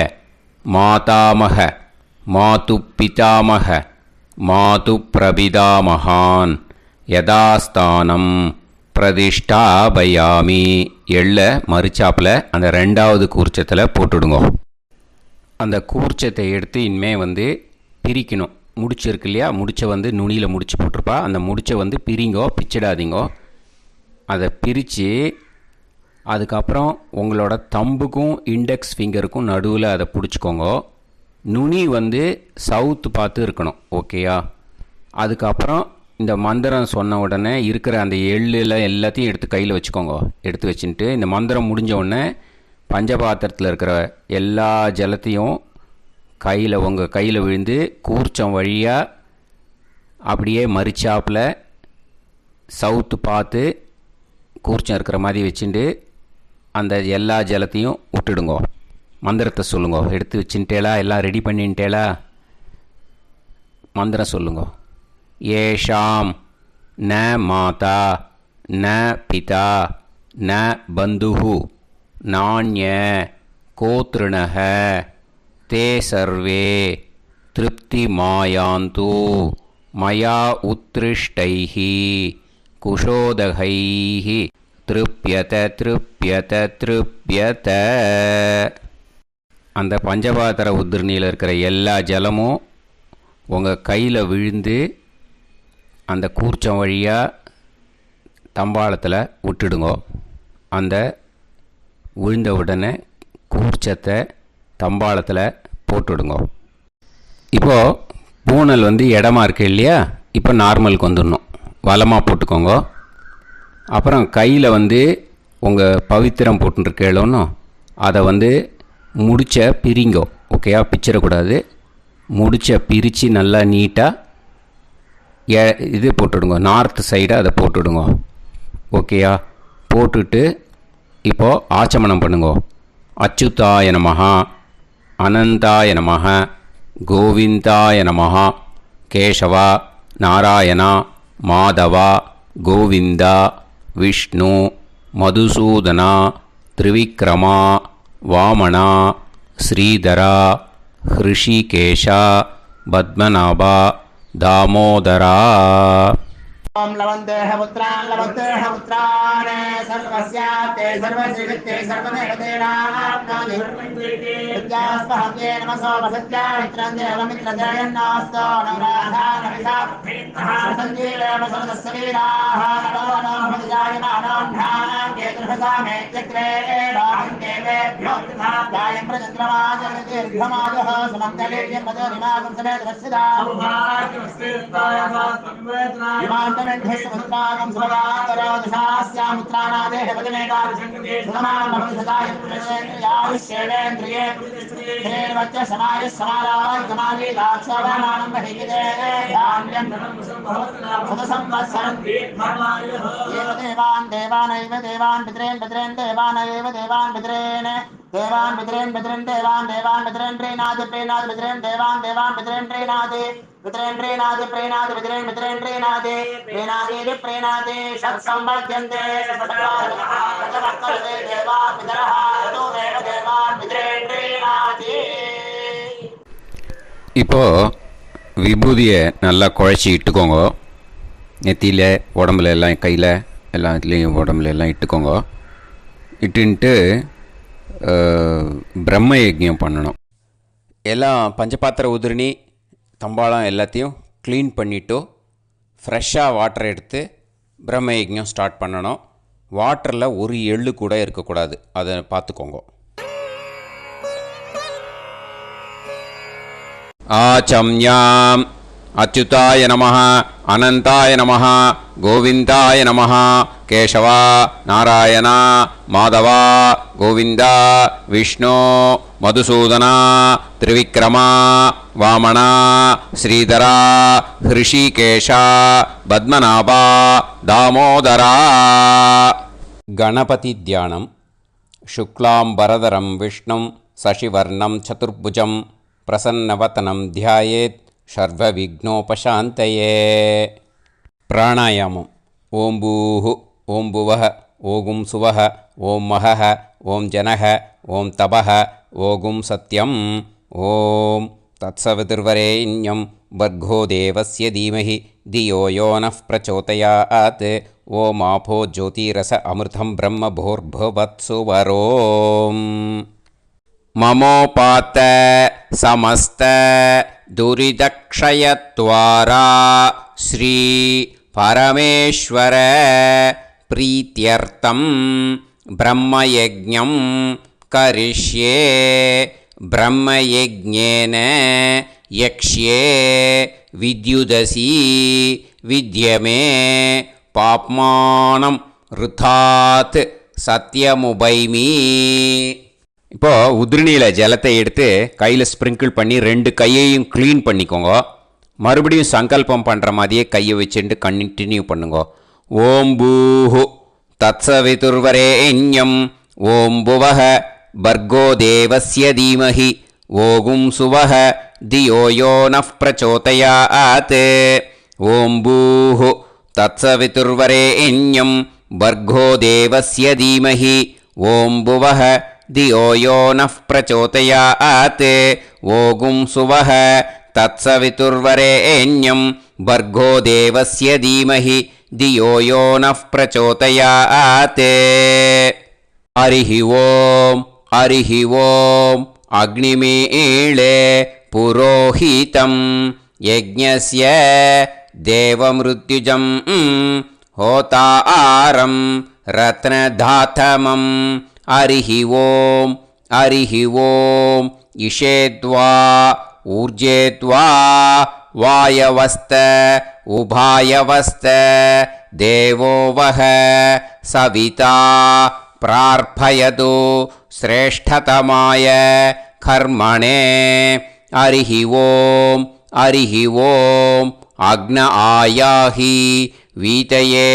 மாதாமக மாது பிதாமக மாது பிரபிதாமகான் யதாஸ்தானம் பிரதிஷ்டாபயாமி. எள்ள மரிச்சாப்பில் அந்த ரெண்டாவது கூர்ச்சத்தில் போட்டுடுங்க. அந்த கூர்ச்சத்தை எடுத்து இனிமே பிரிக்கணும். முடிச்சிருக்கு இல்லையா? முடிச்சை நுனியில் முடிச்சு போட்டிருப்பா. அந்த முடிச்சை பிரிங்கோ, பிச்சிடாதீங்கோ. அதை பிரித்து அதுக்கப்புறம் உங்களோட தம்புக்கும் இண்டெக்ஸ் ஃபிங்கருக்கும் நடுவில் அதை பிடிச்சிக்கோங்க. நுனி சவுத்து பார்த்து இருக்கணும். ஓகேயா? அதுக்கப்புறம் இந்த மந்திரம் சொன்ன உடனே இருக்கிற அந்த எள்ளில் எல்லாத்தையும் எடுத்து கையில் வச்சுக்கோங்க. எடுத்து வச்சுட்டு இந்த மந்திரம் முடிஞ்ச உடனே பஞ்சபாத்திரத்தில் இருக்கிற எல்லா ஜலத்தையும் உங்கள் கையில் விழுந்து கூர்ச்சம் வழியாக அப்படியே மரிச்சாப்பில் சவுத்து பார்த்து கூர்ச்சம் இருக்கிற மாதிரி வச்சுட்டு அந்த எல்லா ஜலத்தையும் விட்டுடுங்க. மந்திரத்தை சொல்லுங்க. எடுத்து வச்சுட்டேலா? எல்லாம் ரெடி பண்ணிட்டேலா? மந்திரம் சொல்லுங்க. ஏஷாம் ந மாதா ந பிதா ந பந்துஹு நாண்ய கோத்ருணஹ தே சர்வே திருப்திமாயாந்து மயா உத்ருஷ்டைஹி குஷோதகைஹி திருப்யத திருப்யத திருப்யத. அந்த பஞ்சபாத்திர உதிரணியில் இருக்கிற எல்லா ஜலமும் உங்கள் கையில் விழுந்து அந்த கூர்ச்சம் வழியாக தம்பாளத்தில் விட்டுடுங்கோ. அந்த விழுந்த உடனே கூர்ச்சத்தை தம்பாளத்தில் போட்டுவிடுங்கோ. இப்போது பூனல் இடமா இருக்கு இல்லையா, இப்போ நார்மலுக்கு வந்துடணும். வலமாக போட்டுக்கோங்க. அப்புறம் கையில் உங்கள் பவித்திரம் போட்டுருக்கேளோன்னு அதை முடிச்ச பிரிங்கோ. ஓகேயா, பிச்சிடக்கூடாது. முடிச்ச பிரித்து நல்லா நீட்டாக இது போட்டுடுங்க, நார்த் சைடை அதை போட்டுடுங்க. ஓகேயா, போட்டுட்டு இப்போது ஆச்சமனம் பண்ணுங்க. அச்சுதாய நமஹ, அனந்தாய நமஹ, கோவிந்தாய நமஹ, கேசவா, நாராயணா, மாதவா, கோவிந்தா, விஷ்ணு, மதுசூதனா, திரிவிக்ரமா, வாமனா, ஸ்ரீதரா, ஹிருஷிகேஷா, பத்மநாபா, தாமோதரா. ओम लवन्तेह पुत्रान् सर्वस्याते सर्वश्रीवित्ते सर्वदेवतेनाप्नोति विद्यास्पहव्ये नमसो वसत्या मित्रं देवमित्रजयन्नास्तो नवराधानविषाः सञ्जीवेम सर्वस्वीराः नमो भजायमानोऽन्धानां केतुर्भसामे चक्रे राहं देवेभ्यो गायं प्रचन्द्रमाजगदीर्घमाजः समङ्गलेयं मदोनिमागं समेत वत्सदा समुद्रागं सुभगाकरोदशास्यामुत्रानादेह वदनेकाभिषङ्कृते सुधमानमभिषदाय पुरुषेन्द्रियाविश्येवेन्द्रिये धेर्वच्च समायः समाराय कमाली दाक्षाभामानं महिगिदे धान्यं सुतसंवत्सरं एव देवान् देवान् पितरेन् देवानैव देवान् पितरेन् देवान् पितरेन् देवान् पितरेन् प्रीणाति पितरेन् देवान् पितरेन् प्रीणाति पितरेन् प्रीणाति षट्संवर्ध्यन्ते देवा पितरः ततोमेव देवान् पितरेन् प्रीणाति. இப்போது விபூதியை நல்லா குழச்சி இட்டுக்கோங்க. நெத்தியில், உடம்புல எல்லாம், கையில் எல்லாத்துலேயும் உடம்புல எல்லாம் இட்டுக்கோங்க. இட்டுன்ட்டு பிரம்ம யஜ்ஞம் பண்ணணும். எல்லாம் பஞ்சபாத்திர உதிரணி தம்பாளம் எல்லாத்தையும் க்ளீன் பண்ணிவிட்டு ஃப்ரெஷ்ஷாக வாட்டர் எடுத்து பிரம்ம யஜ்ஞம் ஸ்டார்ட் பண்ணணும். வாட்டரில் ஒரு எள்ளு கூட இருக்கக்கூடாது, அதை பார்த்துக்கோங்க. ஆச்சம்யாம் அச்சுதாய நமஹ, அனந்தாய நமஹ, கோவிந்தாய நமஹ, கேசவா, நாராயணா, மாதவா, கோவிந்தா, விஷ்ணு, மதுசூதனா, திரிவிக்ரமா, வாமனா, ஸ்ரீதரா, ஹிருஷிகேஷா, பத்மநாபா, தாமோதரா. கணபதி தியானம். சுக்லாம்பரதரம் விஷ்ணும் சசிவர்ணம் சதுர்புஜம் பிரசன்னவதனம் தியாயேத் சர்வவிக்னோபசாந்தயே. பிராணாயாமம். ஓம் பூஹு, ஓம் புவஹ, ஓகும் சுவஹ, ஓம் மஹஹ, ஓம் ஜனஹ, ஓம் தபஹ, ஓகும் சத்யம். ஓம் தத்சவிதுர்வரேண்யம் வர்கோ தேவஸ்ய தீமஹி தியோ யோ நः பிரச்சோதயாத். ஓம் ஆபோ ஜோதிரஸ அமிர்தம் பிரம்ம பூர்புவத்சு வரோம். மமோபாத்த சமஸ்த துரிதக்ஷயத்வாரா ஸ்ரீ பரமேஸ்வர பிரீத்யர்த்தம் பிரம்மயஜ்ஞம் கரிஷ்யே. பிரம்மயஜ்ஞேன யக்ஷ்யே வித்யுதசி வித்யமே பாப்மானம் ருதாத் சத்யமுபைமி. இப்போது உதிரணியில் ஜலத்தை எடுத்து கையில் ஸ்ப்ரிங்கிள் பண்ணி 2 கையையும் க்ளீன் பண்ணிக்கோங்க. மறுபடியும் சங்கல்பம் பண்ணுற மாதிரியே கையை வச்சுட்டு கண்டினியூ பண்ணுங்க. ஓம் பூஹு தத்சவிதுர்வரேண்யம் ஓம் புவஹ பர்கோ தேவஸ்ய தீமஹி ஓகும் சுவஹ தியோ யோ நः பிரச்சோதயாத். ஓம் பூஹு தத்சவிதுர்வரேண்யம் भर्गो देवस्य धीमहि ॐ भुवः धियो यो नः प्रचोदयात् ओगुं सुवः तत्सवितुर्वरेण्यं भर्गो देवस्य धीमहि धियो यो नः प्रचोदयात् हरिः ॐ अग्निमीळे पुरोहितं यज्ञस्य देवमृत्युजं होतारं रत्नधातमं हरिः ॐ इषेद्वा ऊर्जेद्वा वायवस्त उभायवस्त देवो वः सविता प्रार्थयतु श्रेष्ठतमाय कर्मणे हरिः ॐ अग्न आयाहि वीतये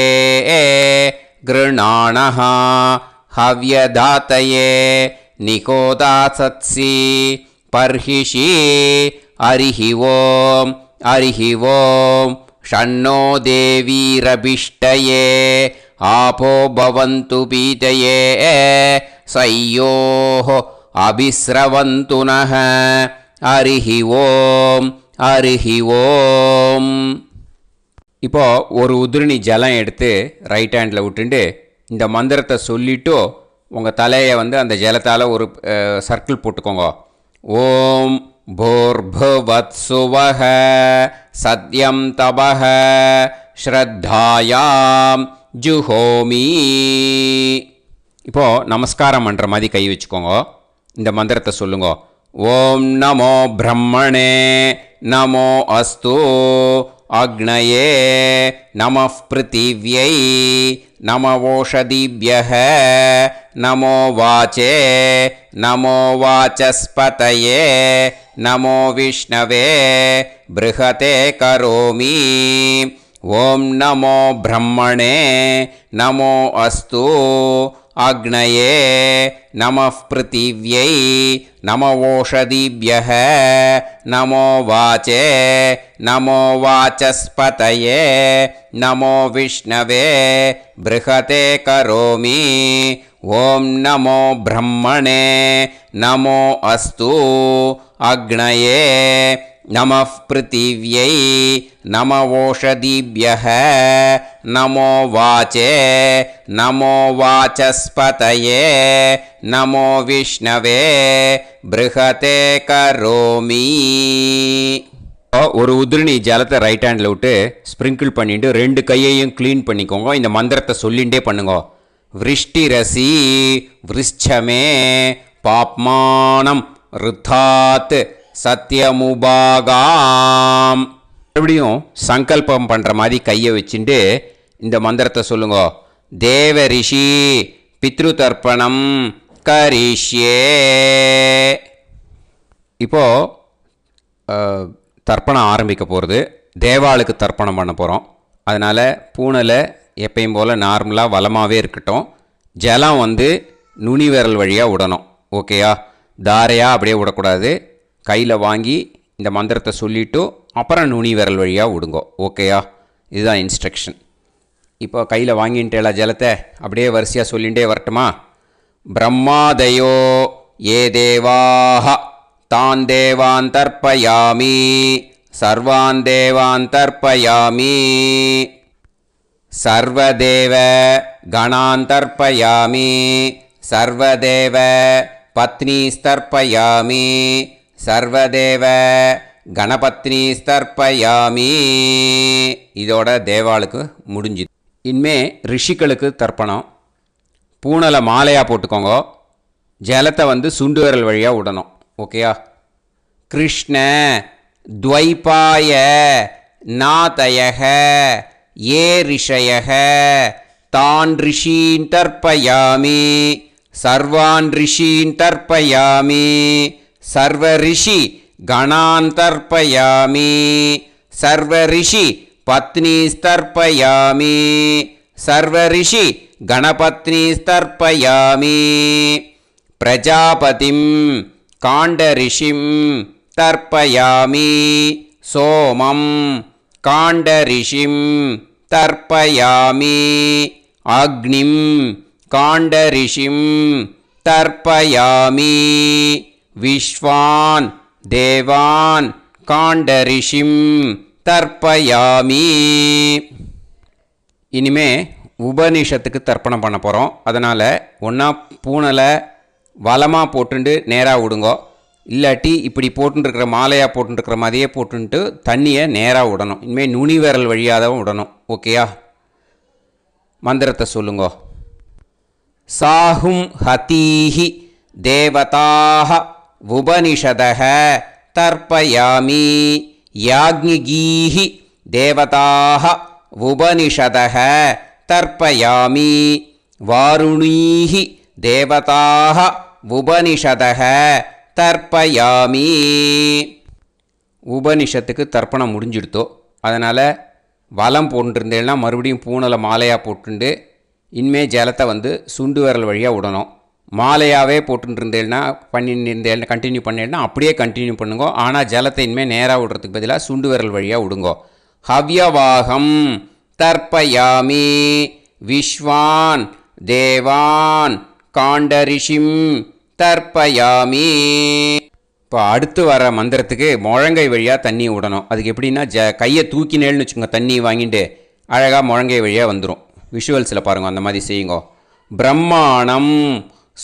गृणाणः हव्यदातये निकोदासत्सि पर्हिषि हरिः ॐ षण्णो देवीरभिष्टये आपो भवन्तु पीतये सयोः अभिस्रवन्तु नः हरिः ॐ இப்போ ஒரு உதிரணி ஜலம் எடுத்து ரைட் ஹேண்டில் விட்டுண்டு இந்த மந்திரத்தை சொல்லிவிட்டு உங்கள் தலையை வந்து அந்த ஜலத்தால் ஒரு சர்க்கிள் போட்டுக்கோங்க. ஓம் भूर्भुवत्सुवः सत्यं तपः ஸ்ரத்தாயாம் ஜுஹோமி. இப்போது நமஸ்காரம் பண்ணுற மாதிரி கை வச்சுக்கோங்க. இந்த மந்திரத்தை சொல்லுங்க. ஓம் நமோ பிரம்மணே நமோ அஸ்து அக்னயே நமः பிருத்திவ்யை நமவோஷதிभ्यः நமோ வாச்சே நமோ வாசஸ்பதயே நமோ விஷ்ணவே ப்ருஹதே கரோமி. ஓம் நமோ பிரம்மணே நமோ அஸ்து அக்னயே நமः பிருத்திவ்யை நமவோஷதிभ्यः நமோ வாச்சே நமோ வாசஸ்பதயே நமோ விஷ்ணவே ப்ருஹதே கரோமி. ஓம் நமோ பிரம்மணே நமோ அஸ்து அக்னயே நமः பிருத்திவ்யை நமவோஷதிभ्यः நமோ வாச்சே நமோ வாசஸ்பதயே நமோ விஷ்ணவே ப்ருஹதே கரோமி. ஒரு உதிரணி ஜலத்தை ரைட் ஹேண்டில் விட்டு ஸ்ப்ரிங்கிள் பண்ணிட்டு ரெண்டு கையையும் க்ளீன் பண்ணிக்கோங்க. இந்த மந்திரத்தை சொல்லிகிட்டே பண்ணுங்க. விருஷ்டிரசி விருஷ்சமே பாப்மானம் ருத்தாத் சத்யமுபாகாம். மறுபடியும் சங்கல்பம் பண்ணுற மாதிரி கையை வச்சுட்டு இந்த மந்திரத்தை சொல்லுங்க. தேவ ரிஷி பித்ரு தர்ப்பணம் கரிஷ்யே. இப்போது தர்ப்பணம் ஆரம்பிக்க போகிறது. தேவாளுக்கு தர்ப்பணம் பண்ண போகிறோம். அதனால் பூனலை எப்பயும் போல் நார்மலாக வளமாகவே இருக்கட்டும். ஜலம் வந்து நுனி விரல் வழியாக விடணும். ஓகேயா? தாரையாக அப்படியே விடக்கூடாது. கையில் வாங்கி இந்த மந்திரத்தை சொல்லிவிட்டு அப்புறம் நுனி விரல் வழியாக விடுங்கோ. ஓகேயா? இதுதான் இன்ஸ்ட்ரக்ஷன். இப்போ கையில் வாங்கிட்டேல ஜலத்தை அப்படியே வரிசையாக சொல்லிகிட்டே வரட்டுமா? பிரம்மாதயோ ஏ தேவாஹ தான் தேவான் தர்ப்பயாமி சர்வான் தேவான் தர்ப்பயாமி சர்வதேவ கணான் தர்ப்பயாமி சர்வதேவ பத்னீஸ்தர்ப்பயாமி சர்வதேவ கணபத்னீஸ்தர்ப்பயாமி. இதோட தேவாளுக்கு முடிஞ்சுது. இனிமே ரிஷிகளுக்கு தர்ப்பணம். பூனலை மாலையாக போட்டுக்கோங்க. ஜலத்தை வந்து சுண்டு விரல் வழியாக விடணும். ஓகேயா? கிருஷ்ண துவைபாய நாதயக ஏ ரிஷயக தான் ரிஷீன் தர்ப்பயாமி சர்வான் ரிஷீன் தர்ப்பயாமி சர்வ ரிஷி கணான் தர்ப்பயாமி சர்வ ரிஷி பத்னீஸ்தர்ப்பயாமி சர்வ ரிஷி கணபத்னீஸ்தர்ப்பயாமி பிரஜாபதிம் காண்டரிஷிம் தர்ப்பயாமி சோமம் காண்டரிஷிம் தர்ப்பயாமி அக்னிம் காண்டரிஷிம் தர்ப்பயாமி விஸ்வான் தேவான் காண்டரிஷிம் தர்ப்பயாமி. இனிமே உபனிஷத்துக்கு தர்ப்பணம் பண்ண போகிறோம். அதனால் ஒன்றா பூனலை வலமாக போட்டுண்டு நேராக விடுங்கோ, இல்லாட்டி இப்படி போட்டுருக்கிற மாலையாக போட்டுருக்கிற மாதிரியே போட்டுன்ட்டு தண்ணியை நேராக விடணும். இனிமேல் நுனி விரல் வழியாக தான் விடணும். ஓகேயா? மந்திரத்தை சொல்லுங்கோ. சாஹும் ஹதீஹி தேவதாக உபனிஷதக தர்ப்பயாமி யாக்ஞிகீஹி தேவதாக உபனிஷதக தர்ப்பயாமி வாருணீஹி தேவதாக உபனிஷதக தர்ப்பயாமி. உபனிஷத்துக்கு தர்ப்பணம் முடிஞ்சிடுத்தோ, அதனால் வலம் போட்டுருந்தேன்னா மறுபடியும் பூனலை மாலையாக போட்டுண்டு இனிமே ஜலத்தை சுண்டு விரல் வழியாக விடணும். மாலையாகவே போட்டுருந்தேன்னா பண்ணிருந்தேன் கண்டினியூ பண்ணேன்னா அப்படியே கண்டினியூ பண்ணுங்க. ஆனால் ஜலத்தை இனிமேல் நேராக விடுறதுக்கு பதிலாக சுண்டு விரல் வழியாக விடுங்கோ. ஹவ்யவாகம் தர்ப்பயாமி விஸ்வான் தேவான் காண்டரிஷிம் தர்ப்பயாமி. இப்போ அடுத்து வர மந்திரத்துக்கு முழங்கை வழியாக தண்ணி விடணும். அதுக்கு எப்படின்னா கையை தூக்கினேன்னு வச்சுக்கோங்க, தண்ணி வாங்கிட்டு அழகாக முழங்கை வழியாக வந்துடும். விஷுவல்ஸில் பாருங்கள், அந்த மாதிரி செய்யுங்க. பிரம்மாணம்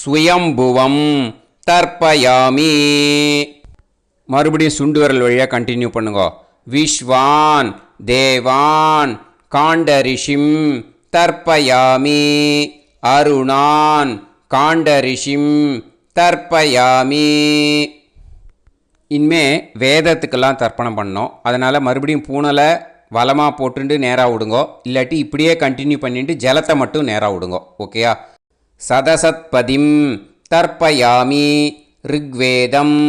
சுயம்புவம் தர்ப்பயாமி. மறுபடியும் சுண்டு விரல் வழியாக கண்டினியூ பண்ணுங்க. விஸ்வான் தேவான் காண்டரிஷிம் தர்ப்பயாமி அருணான் காண்டரிஷிம் தர்ப்பயாமி. இனிமே வேதத்துக்கெல்லாம் தர்ப்பணம் பண்ணோம். அதனால் மறுபடியும் பூனலை வலமாக போட்டுண்டு நேராக விடுங்கோ, இல்லாட்டி இப்படியே கண்டினியூ பண்ணிட்டு ஜலத்தை மட்டும் நேராக விடுங்கோ. ஓகேயா? சதசத்பதிம் தர்ப்பயாமி ரிக்வேதம்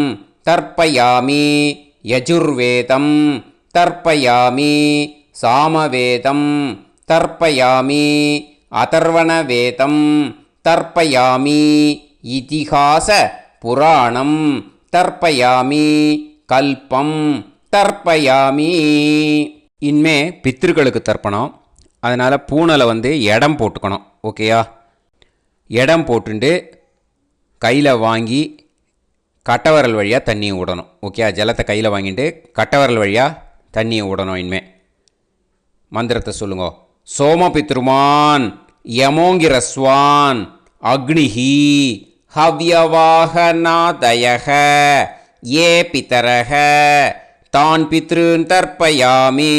தர்ப்பயாமி யஜுர்வேதம் தர்ப்பயாமி சாமவேதம் தர்ப்பயாமி அதர்வணவேதம் தர்ப்பயாமி இதிகாச புராணம் தர்ப்பயாமி கல்பம் தர்ப்பயாமி. இனிமே பித்ருக்களுக்கு தர்ப்பணம். அதனால் பூனலை இடம் போட்டுக்கணும். ஓகேயா? இடம் போட்டுண்டு கையில் வாங்கி கட்டவரல் வழியாக தண்ணியை விடணும். ஓகேயா? ஜலத்தை கையில் வாங்கிட்டு கட்டவரல் வழியாக தண்ணியை விடணும். இனிமே மந்திரத்தை சொல்லுங்க. சோமபித்ருமான் யமோங்கிரஸ்வான் அக்னிஹி ஹவ்யவாகநாதயக ஏ பிதரக தான் பித்ருன் தர்ப்பயாமி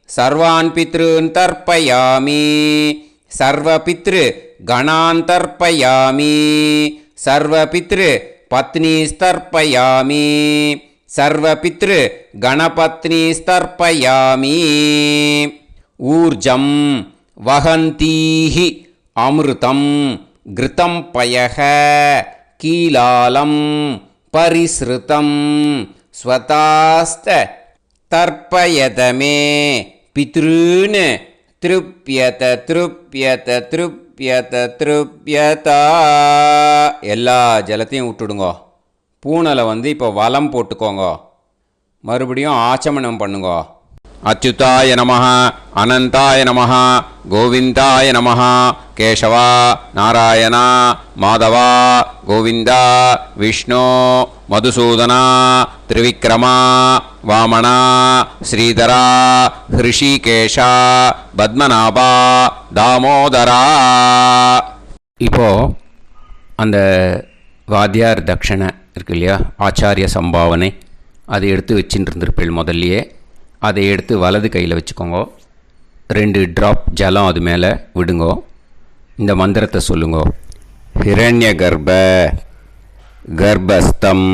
சர்வான் பித்ருன் தர்ப்பயாமி சர்வபித்ரு கணான் தர்ப்பயாமி சர்வபித்ரு பத்னிஸ்தர்ப்பயாமி சர்வபித்ரு கணபத்னிஸ்தர்ப்பயாமி. ஊர்ஜம் வஹந்தீஹி அமிர்தம் கிருதம் பயக கீலாலம் பரிஸ்ருதம் ஸ்வதாஸ்த தர்ப்பயதமே பித்ருன் திருப்யத திருப்யத திருப்யத திருப்யதா. எல்லா ஜலத்தையும் விட்டுடுங்கோ. பூனலை இப்போ வலம் போட்டுக்கோங்க. மறுபடியும் ஆச்சமனம் பண்ணுங்கோ. அச்சுதாய நமஹ அனந்தாய நமஹ கோவிந்தாய நமஹ கேசவா நாராயணா மாதவா கோவிந்தா விஷ்ணு மதுசூதனா திரிவிக்ரமா வாமனா ஸ்ரீதரா ஹிருஷிகேஷா பத்மநாபா தாமோதரா. இப்போ அந்த வாத்தியார் தட்சணை இருக்கு இல்லையா, ஆச்சாரிய சம்பாவனை, அதை எடுத்து வச்சுட்டு இருந்திருப்பேள் முதல்லையே. அதை எடுத்து வலது கையில் வச்சுக்கோங்க. 2 ட்ராப் ஜலம் அது மேலே விடுங்கோ. இந்த மந்திரத்தை சொல்லுங்கோ. ஹிரண்ய கர்ப்ப கர்ப்பஸ்தம்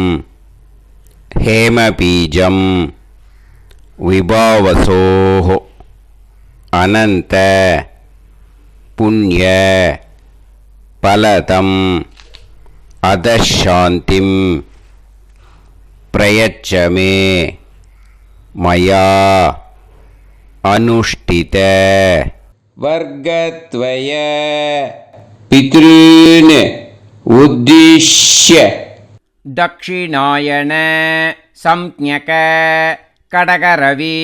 ஹேமபீஜம் விபாவசோஹோ அனந்த புண்ணிய பலதம் அதசாந்திம் பிரயச்சமே மயா அனுஷ்டித வர்க்கத்வய பித்ருன் உத்திஷ்ய दक्षिणायन संज्ञक கடகரவி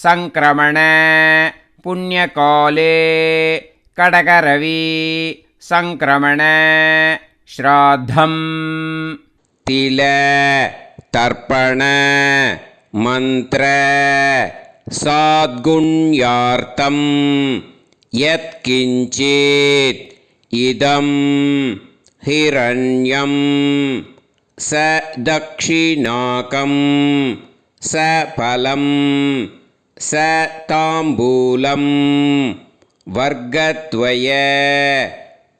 சங்கிரமண புண்ணியகாலே கடகரவி சங்கிரமண ஸ்ராத்தம் तिल तर्पण मंत्र साद्गुण्यार्थं यत्किञ्चित् इदं हिरण्यं स दक्षिणाकं स फलं स ताम्बूलं वर्गद्वय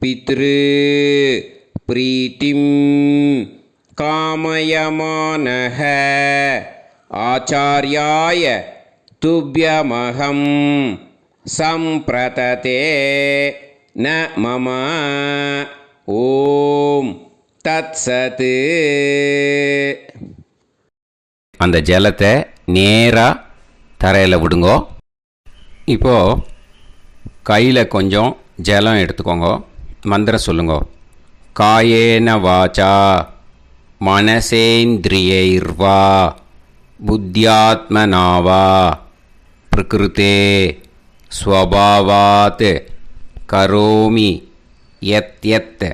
पितृ प्रीतिं कामयमानः आचार्याय तुभ्यमहं सम्प्रतते न मम ஓம் தத்சத். அந்த ஜலத்தை நேராக தரையில் விடுங்கோ. இப்போது கையில் கொஞ்சம் ஜலம் எடுத்துக்கோங்க. மந்திரம் சொல்லுங்க. காயேன வாச்சா மனசேந்திரியைர்வா புத்தியாத்மனாவா பிரகிருதே ஸ்வபாவாத் கரோமி யத் யத்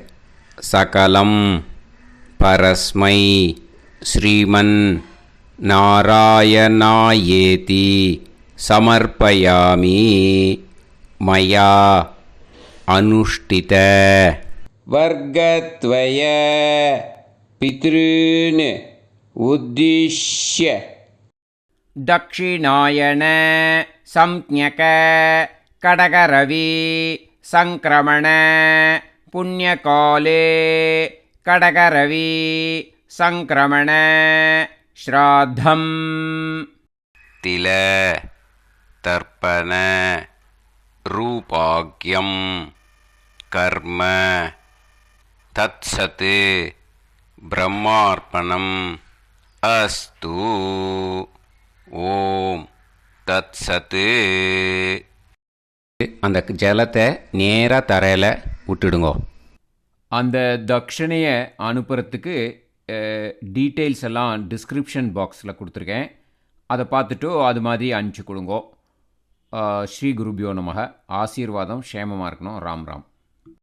சகலம் பரஸ்மை ஸ்ரீமன் நாராயணாயேதி சமர்ப்பயாமி மயா அனுஷ்டித வர்கத்வய பித்ருன் உத்திஷ்ய தக்ஷிணாயன சம்ஞக கடகரவி சங்கிரமண புண்ணியகாலே கடகரவி சங்கிரமண ஸ்ராத்தம் தில தர்ப்பண ரூபாக்யம் கர்ம தத்சத் பிரம்மார்ப்பணம் அஸ்து. ஓம் தத்சத். அந்த ஜலத்தை நேராக தரையில் விட்டுடுங்கோ. அந்த தட்சணையை அனுப்புறதுக்கு டீட்டெயில்ஸ் எல்லாம் டிஸ்கிரிப்ஷன் பாக்ஸில் கொடுத்துருக்கேன். அதை பார்த்துட்டு அது மாதிரி அனுப்பிச்சி கொடுங்கோ. ஸ்ரீ குருபியோ நமக. ஆசீர்வாதம் க்ஷேமமாக இருக்கணும். ராம் ராம்.